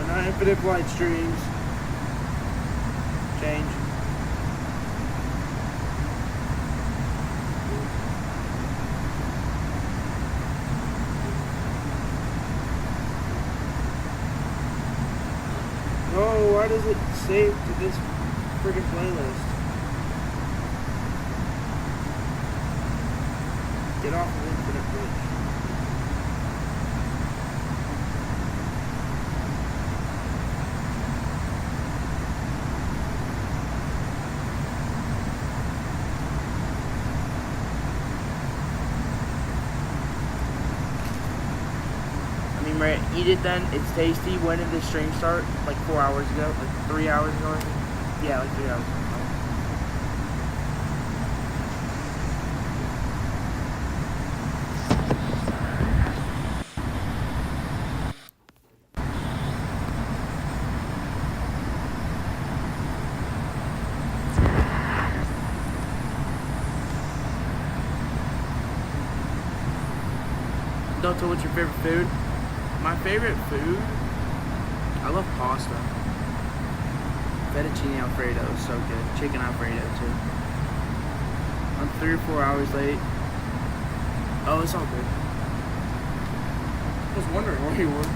Not infinite flight streams. Change. Oh, why does it save to this freaking playlist? Get off of Infinite Glitch. Eat it then, it's tasty. When did the stream start? Like 4 hours ago? Like 3 hours ago? I think? Yeah, like 3 hours ago. Delta, what's your favorite food? My favorite food? I love pasta. Fettuccine Alfredo is so good. Chicken Alfredo too. I'm 3 or 4 hours late. Oh, it's all good. I was wondering where you were.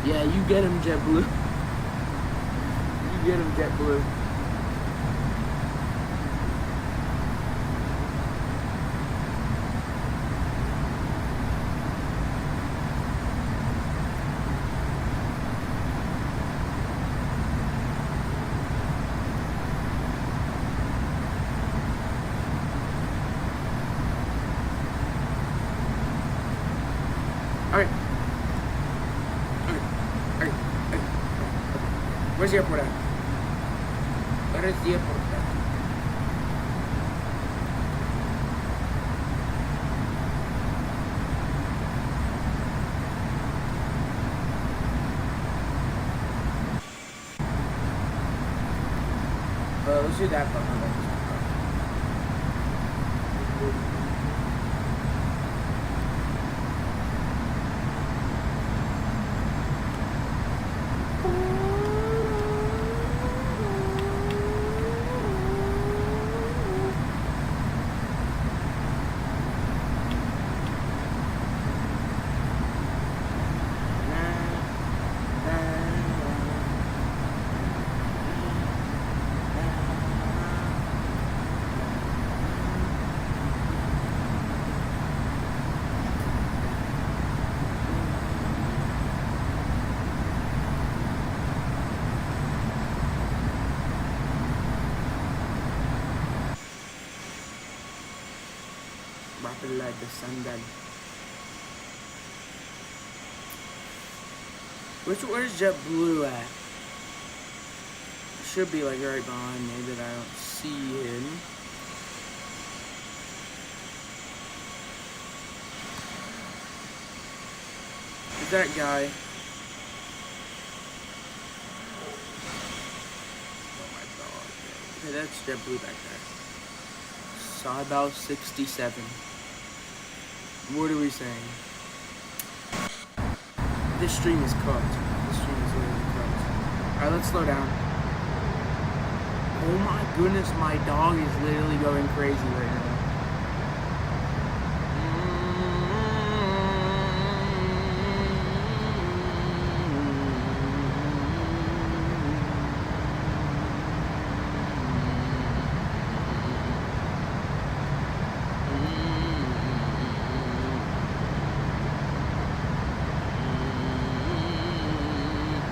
Yeah, you get him, JetBlue. You get him, JetBlue. Alright. Where's the airport at? Where is the airport at? Let's do that part. Like the sundown. Where's JetBlue at? Should be like right behind me, but I don't see him. Who's that guy? Oh my god. Okay, that's JetBlue back there. Saw about 67. What are we saying? This stream is cooked. This stream is literally cooked. Alright, let's slow down. Oh my goodness, my dog is literally going crazy right now.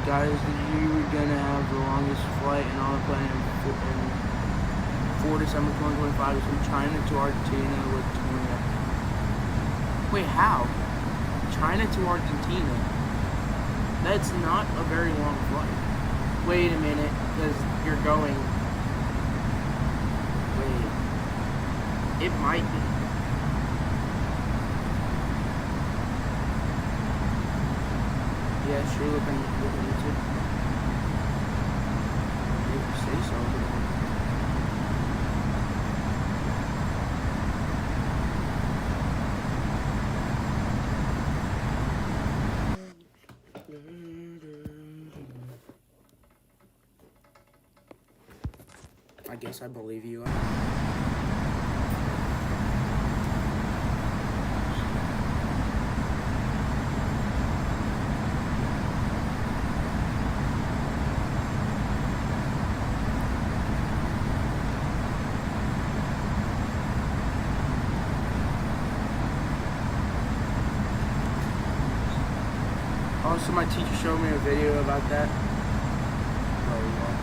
Guys, you were gonna have the longest flight in all the planet in 4 December 2025 from China to Argentina with 20. Wait, how? China to Argentina? That's not a very long flight. Wait a minute, because you're going. Wait. It might be. Yeah, sure, look on YouTube. You say so. I guess I believe you. Also, my teacher showed me a video about that. Oh, wow.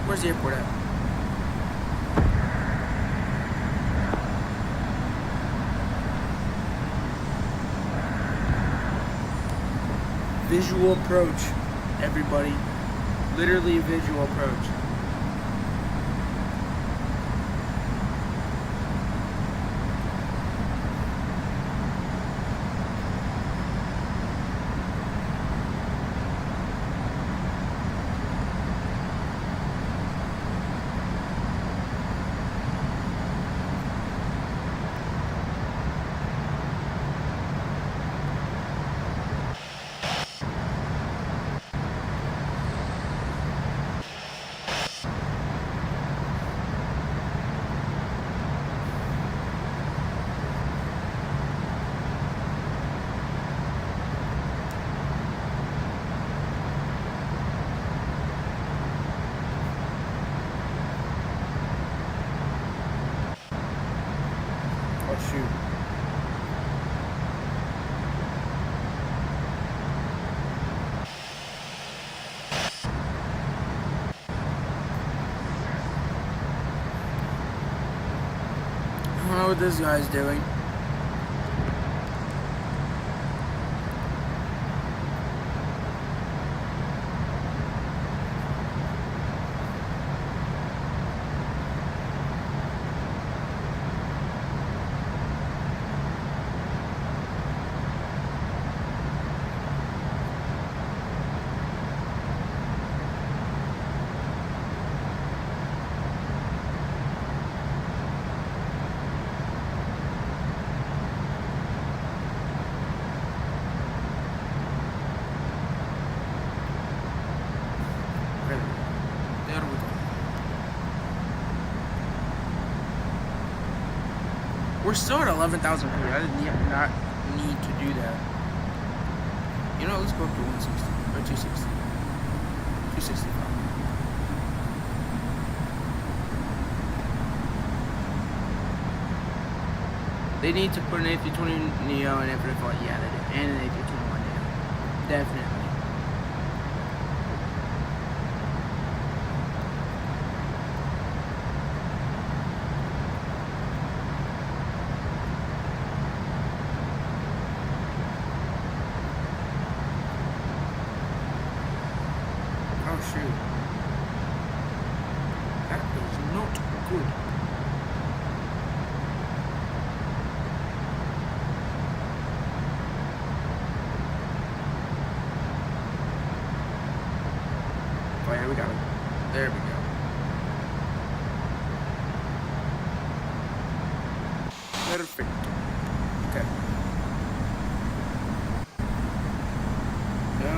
Where's the airport at? Visual approach, everybody. Literally a visual approach. Oh shoot. I don't know what this guy's doing. There we go. We're still at 11,000 feet. I did not need to do that. You know, let's go up to 160 or 260. 265. They need to put an A320neo and A350. Yeah, they do. And an A321neo. Definitely. Oh shoot. That is not good. Oh yeah, we got it. There we go. Perfect. Okay. No.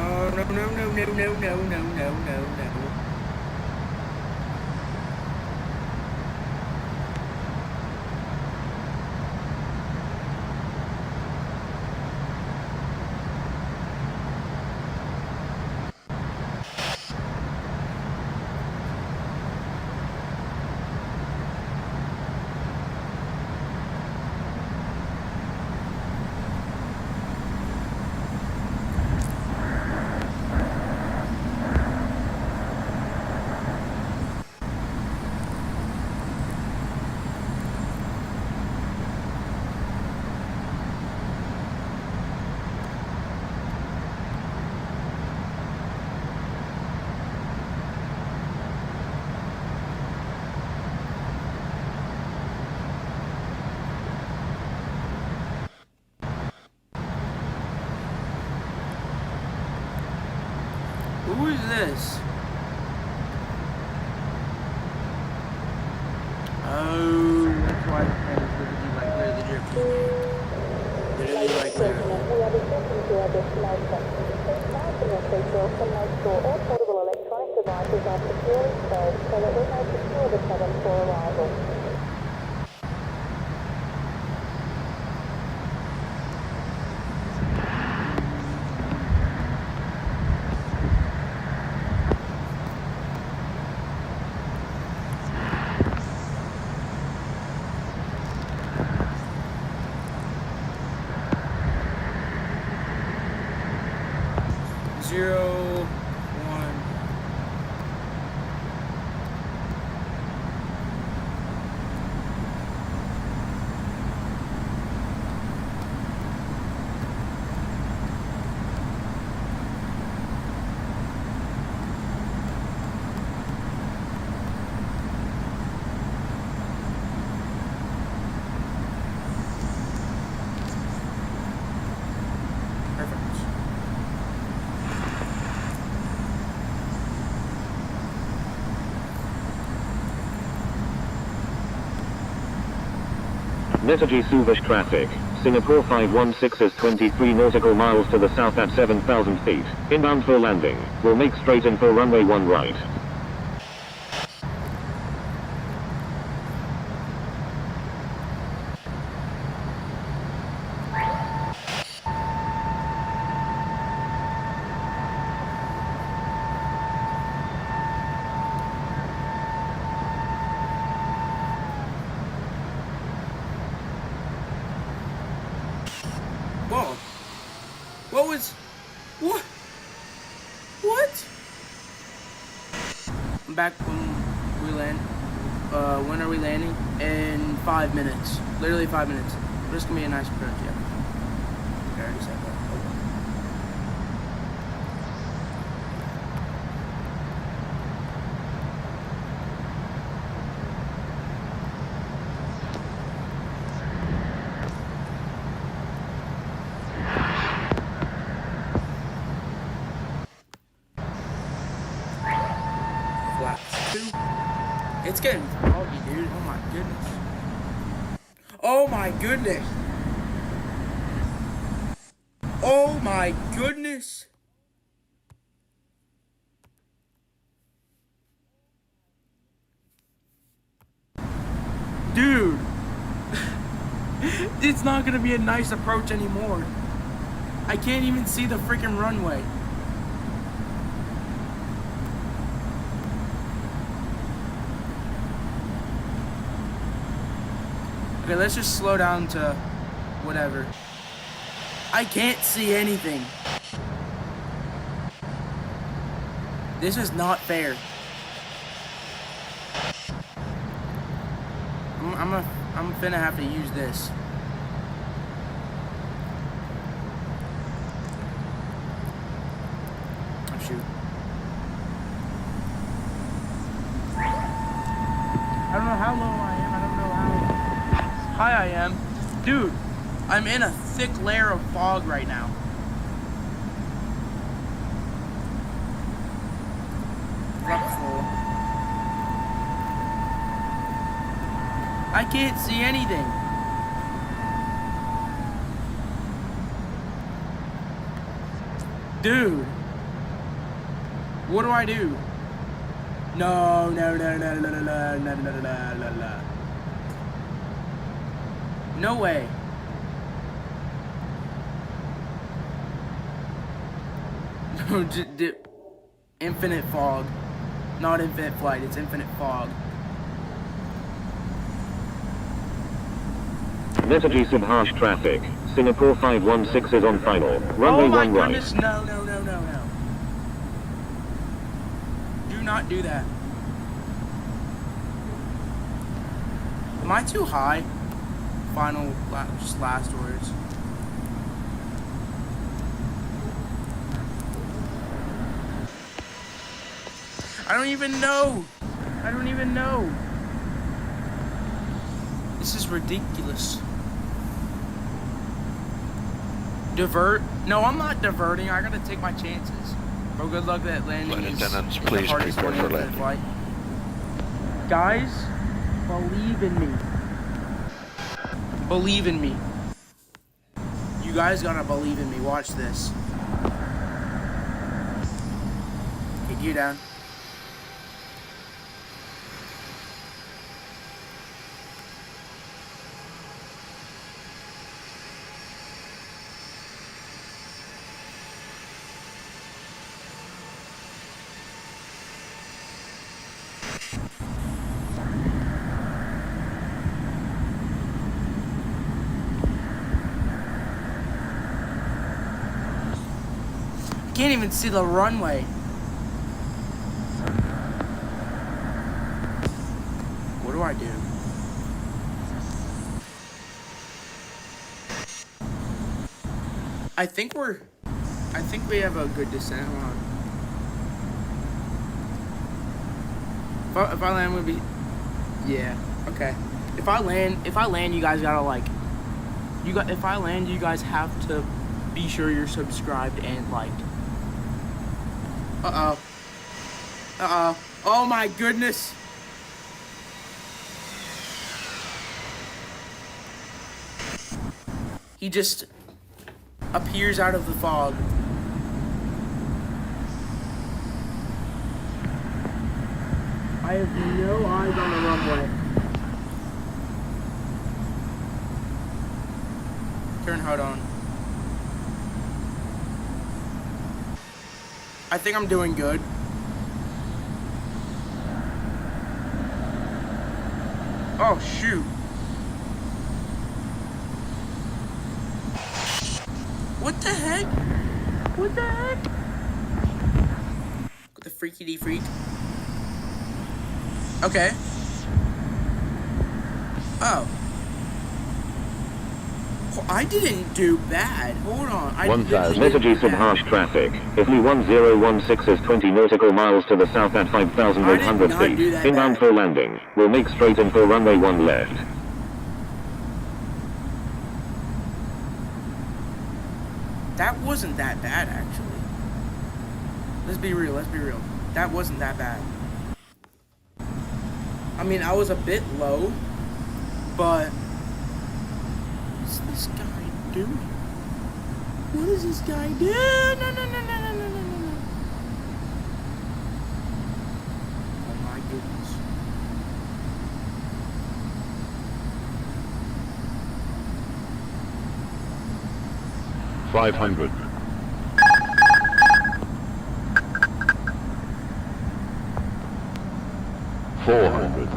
Who is this? Oh, that's why the plane is literally like literally drifting. Literally like literally. 0, 1. Messages Suvash traffic. Singapore 516 is 23 nautical miles to the south at 7,000 feet. Inbound for landing. Will make straight in for runway 1 right. Whoa. What was... What? What? I'm back when we land. When are we landing? In 5 minutes. Literally 5 minutes. But it's gonna be a nice approach, yeah. I already said that. It's getting foggy, dude. Oh my goodness. Oh my goodness. Oh my goodness. Dude. It's not gonna be a nice approach anymore. I can't even see the freaking runway. Okay, let's just slow down to whatever. I can't see anything. This is not fair. I'm finna have to use this. Oh shoot. I don't know how low I am. I don't know how high I am. Dude, I'm in a thick layer of fog right now. I can't see anything. Dude. What do I do? No. No way. No, infinite fog. Not infinite flight, it's infinite fog. Messages Subhash traffic. Singapore 516 is on final. Runway 1 right. Goodness, no. Do not do that. Am I too high? Final, just last words. I don't even know. This is ridiculous. Divert? No, I'm not diverting. I gotta take my chances. Bro, good luck that landing Flight is attendants, the please hardest prepare one for in the landing. flight. Guys, believe in me. Believe in me. You guys gotta believe in me. Watch this. Okay, gear down. can't even see the runway. What do I do? I think we have a good descent. Hold on. If I land, would be, yeah, okay. If I land, you guys gotta like, if I land, you guys have to be sure you're subscribed and liked. Oh my goodness. He just appears out of the fog. I have no eyes on the runway. Turn HUD on. I think I'm doing good. Oh shoot. What the heck? What the heck? Got the freaky freak. Okay. Oh. I didn't do bad. Hold on. Messages from harsh traffic. Italy 1016 is 20 nautical miles to the south at 5,100 feet. Inbound for landing. We'll make straight in for runway 1 left. That wasn't that bad, actually. Let's be real. That wasn't that bad. I mean, I was a bit low, but what's this guy doing? What is this guy doing? No. Oh my goodness. $500. 400.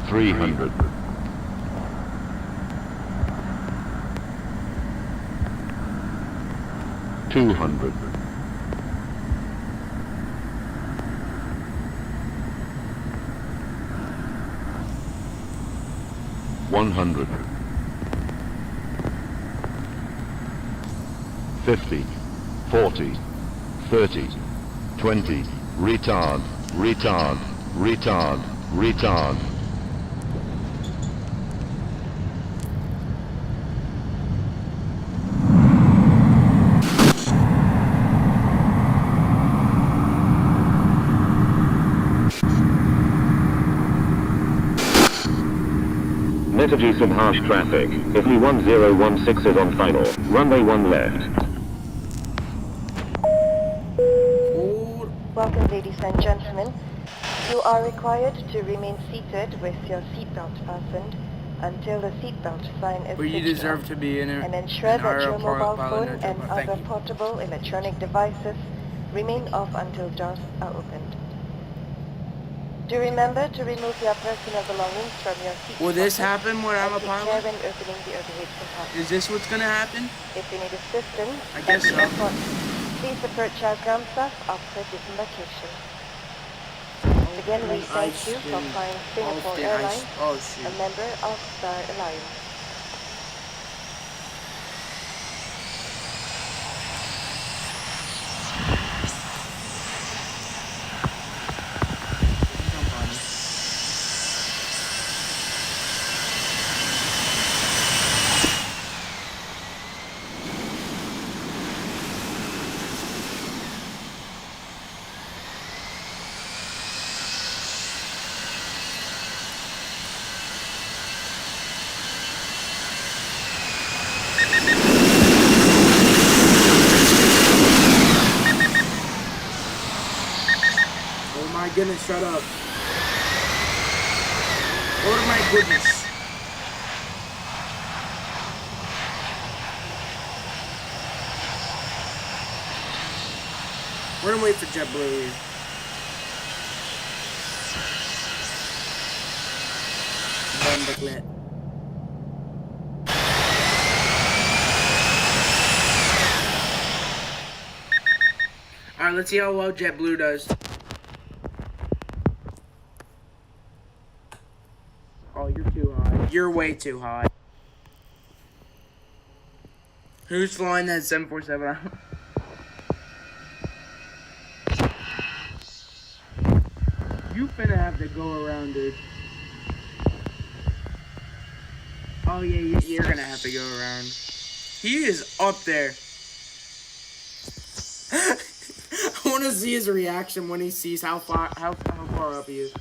300. 200. 100. 50. 40, 30, 20, retard. Messages from harsh traffic. Italy 1016 is on final. Runway 1 left. Welcome, ladies and gentlemen. You are required to remain seated with your seatbelt fastened until the seatbelt sign is Well, you switched deserve on, to be in it. and ensure that your mobile phone and other portable electronic devices remain off until doors are opened. Do remember to remove your personal belongings from your seat. Will this happen when I'm a pilot? When opening the overhead compartment. Is this what's gonna happen? If you need assistance, I guess so. please approach our ground staff after disembarkation. Again, we thank you for flying Singapore Airlines, a member of Star Alliance. Goodness, shut up. Oh my goodness. We're gonna wait for JetBlue. Bombaclet. Alright, let's see how well JetBlue does. Oh, you're too high. You're way too high. Who's flying that 747? You finna have to go around, dude. Oh yeah, you're gonna have to go around. He is up there. I want to see his reaction when he sees how far up he is.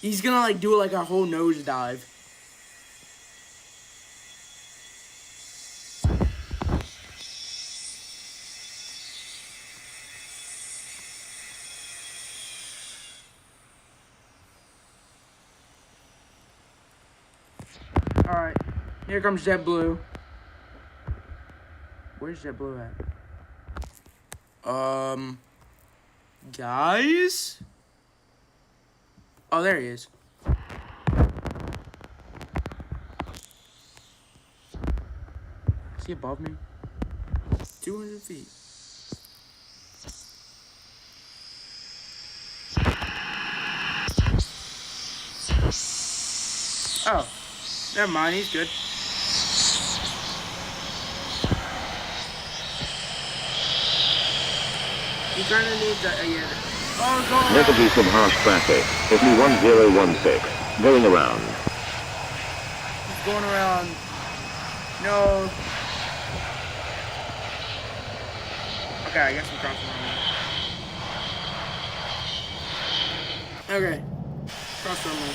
He's gonna like do like a whole nosedive. All right, here comes JetBlue. Where's JetBlue at? Guys? Oh, there he is. Is he above me? 200 feet. Oh, never mind, he's good. He's trying to need that, yeah. Oh, go around. Messages from harsh traffic. Italy 1016. Going around. He's going around. No. Okay, I guess I'm crossing runway. Okay. Cross runway.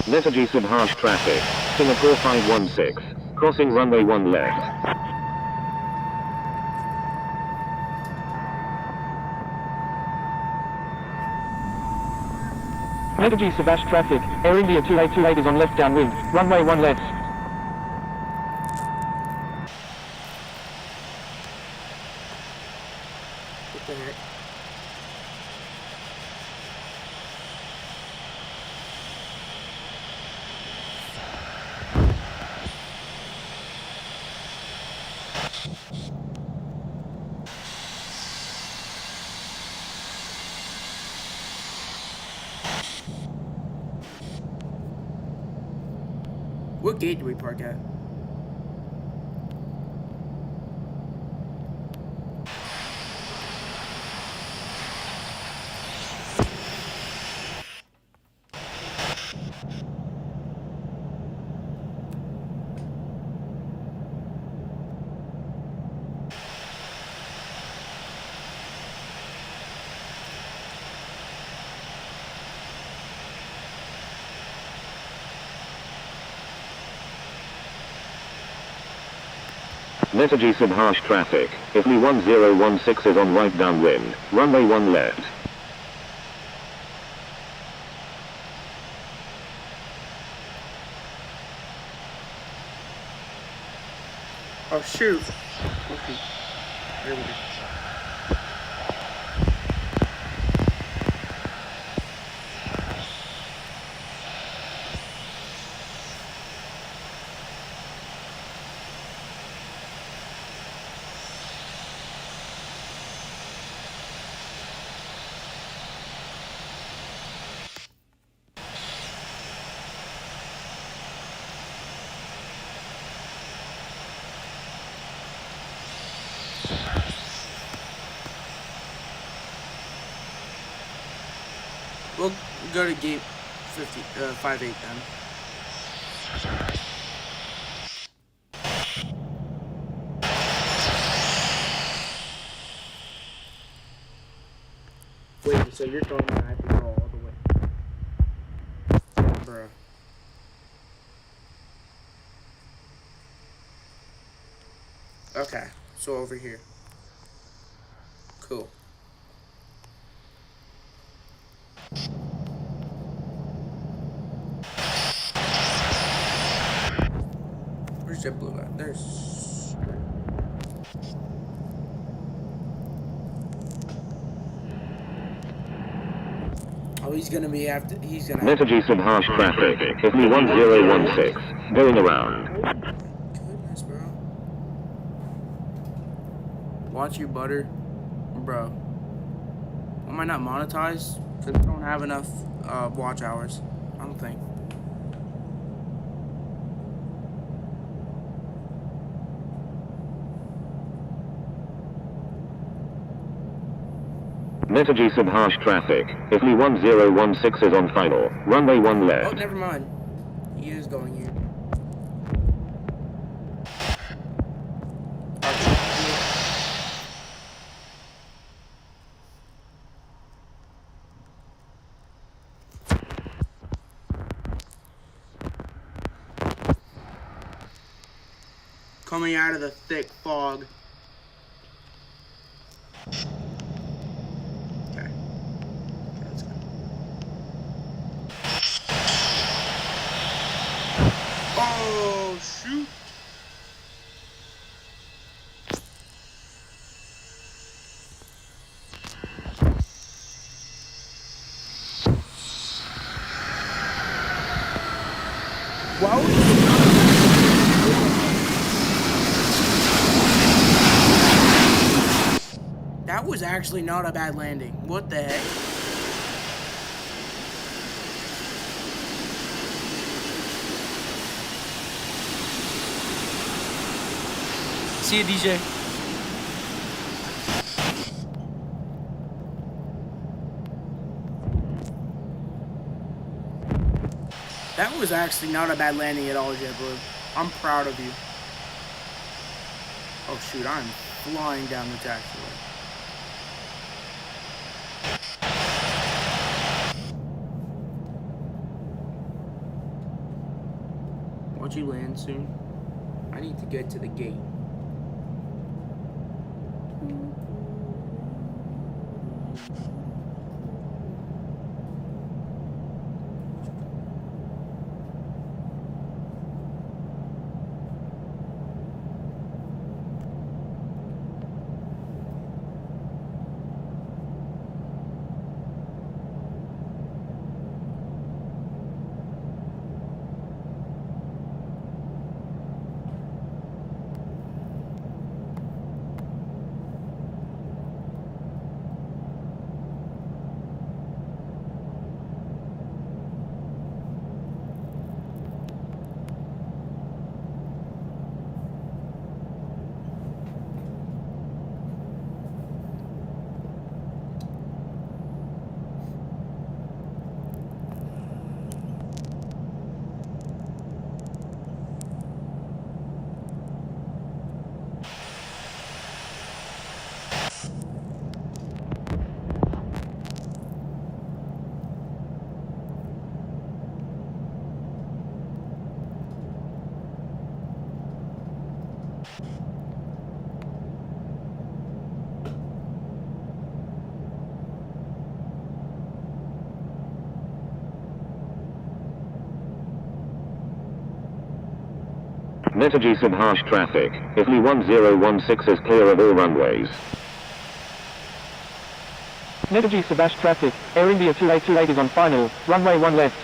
Messages from harsh traffic. Singapore 516. Crossing runway 1 left. Messages of ash traffic. Air India 2828 is on left downwind. Runway 1 left. What the heck? What gate do we park at? Messages from harsh traffic. Italy 1016 is on right downwind. Runway 1 left. Oh shoot. Okay. There we go. We'll go to gate 58 then. Wait, so you're telling me I have to go all the way? Bruh. Okay, so over here. Cool. Where's JetBlue at? There's... Oh, he's gonna be after... He's gonna... Messages from harsh traffic. Italy 1016. Going around. Watch your butter. Bro. Why am I not monetized? Because I don't have enough watch hours. I don't think. Metagy Subharsh traffic. Ifly 1016 is on final. Runway 1 left. Oh, never mind. He is going here. Coming out of the thick fog. Okay. Let's go. Oh, shoot. Wow. That was actually not a bad landing. What the heck? See you, DJ. That was actually not a bad landing at all, JetBlue. I'm proud of you. Oh shoot, I'm flying down the taxiway. Won't you land soon? I need to get to the gate. Metagy Subharsh traffic. Ifly 1016 is clear of all runways. Metagy Subharsh traffic. Air India 2828 is on final. Runway 1 left.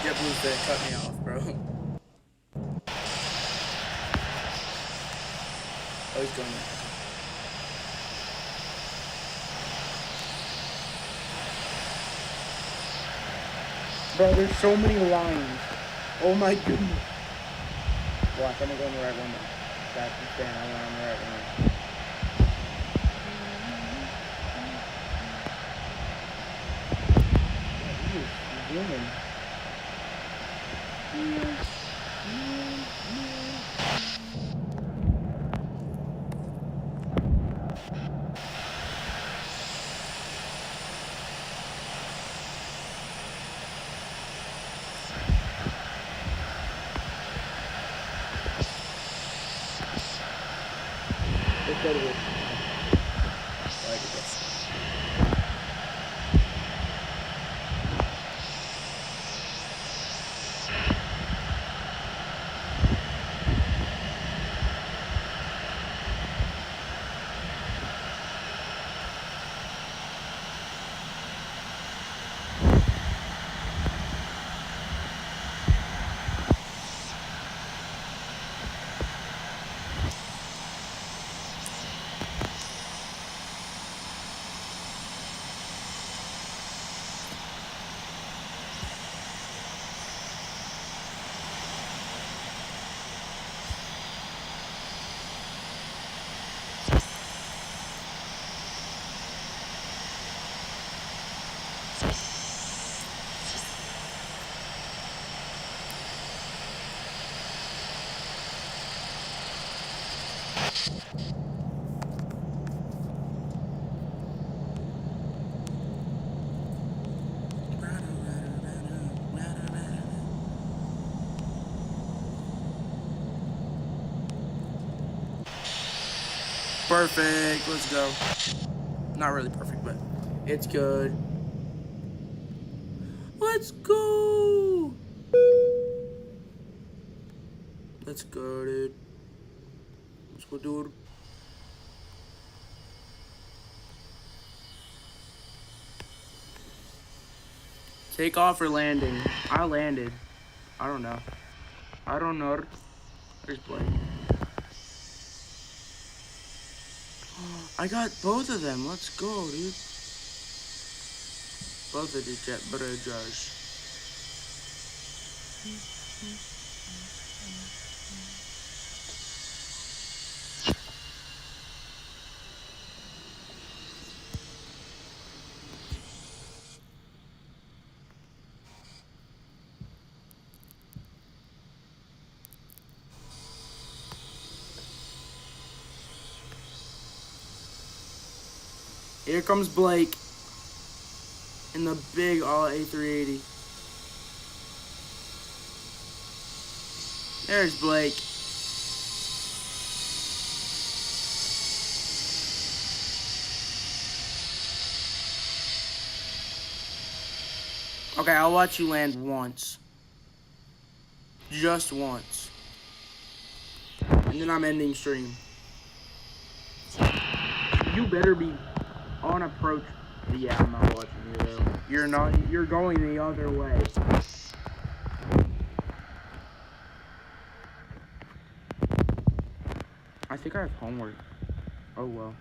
JetBlue's there, cut me off, bro. Oh, he's going there. Bro, there's so many lines. Oh my goodness. Watch, I'm gonna go on the right one now. That's insane, I went on the right one. He's zooming. Let's go to it. Perfect. Let's go. Not really perfect, but it's good. Let's go. Let's go, dude. Let's go, dude. Take off or landing? I landed. I don't know. I don't know. There's Blake. I got both of them. Let's go, dude. Both of the jet bridges. Here comes Blake in the big all A380. There's Blake. Okay, I'll watch you land once. Just once. And then I'm ending stream. You better be on approach. Yeah, I'm not watching you though. You're not. You're going the other way. I think I have homework. Oh well.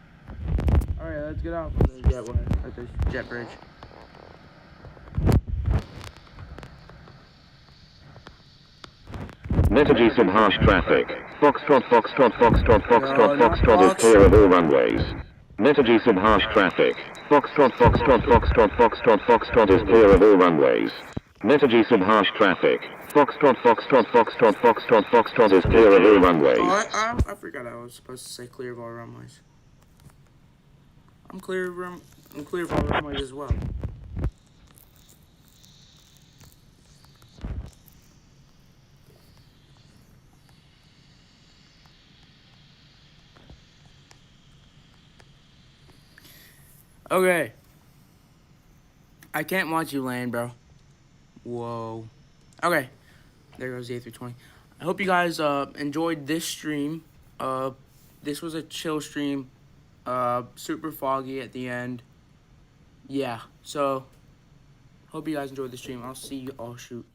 All right, let's get out from the jetway at this jet bridge. Metagy some harsh traffic. Foxtrot, Foxtrot, Foxtrot, Foxtrot, Foxtrot is clear of all runways. Metagy some harsh traffic. Foxtrot, Foxtrot, Foxtrot, Foxtrot, Foxtrot is clear of all runways. Metagy some harsh traffic. Foxtrot, Foxtrot, Foxtrot, Foxtrot, Foxtrot is clear of all runways. Oh, I forgot I was supposed to say clear of all runways. I'm clear of all runways as well. Okay. I can't watch you land, bro. Whoa. Okay. There goes the A320. I hope you guys enjoyed this stream. This was a chill stream. Super foggy at the end. Yeah. So, hope you guys enjoyed the stream. I'll see you all shoot.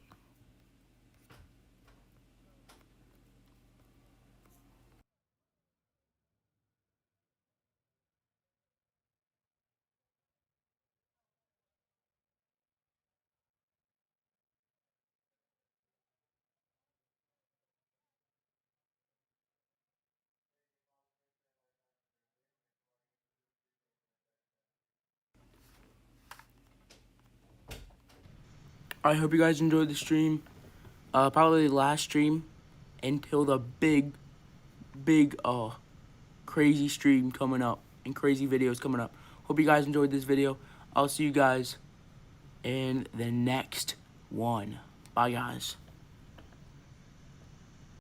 I hope you guys enjoyed the stream. Probably the last stream until the big, crazy stream coming up and crazy videos coming up. Hope you guys enjoyed this video. I'll see you guys in the next one. Bye, guys.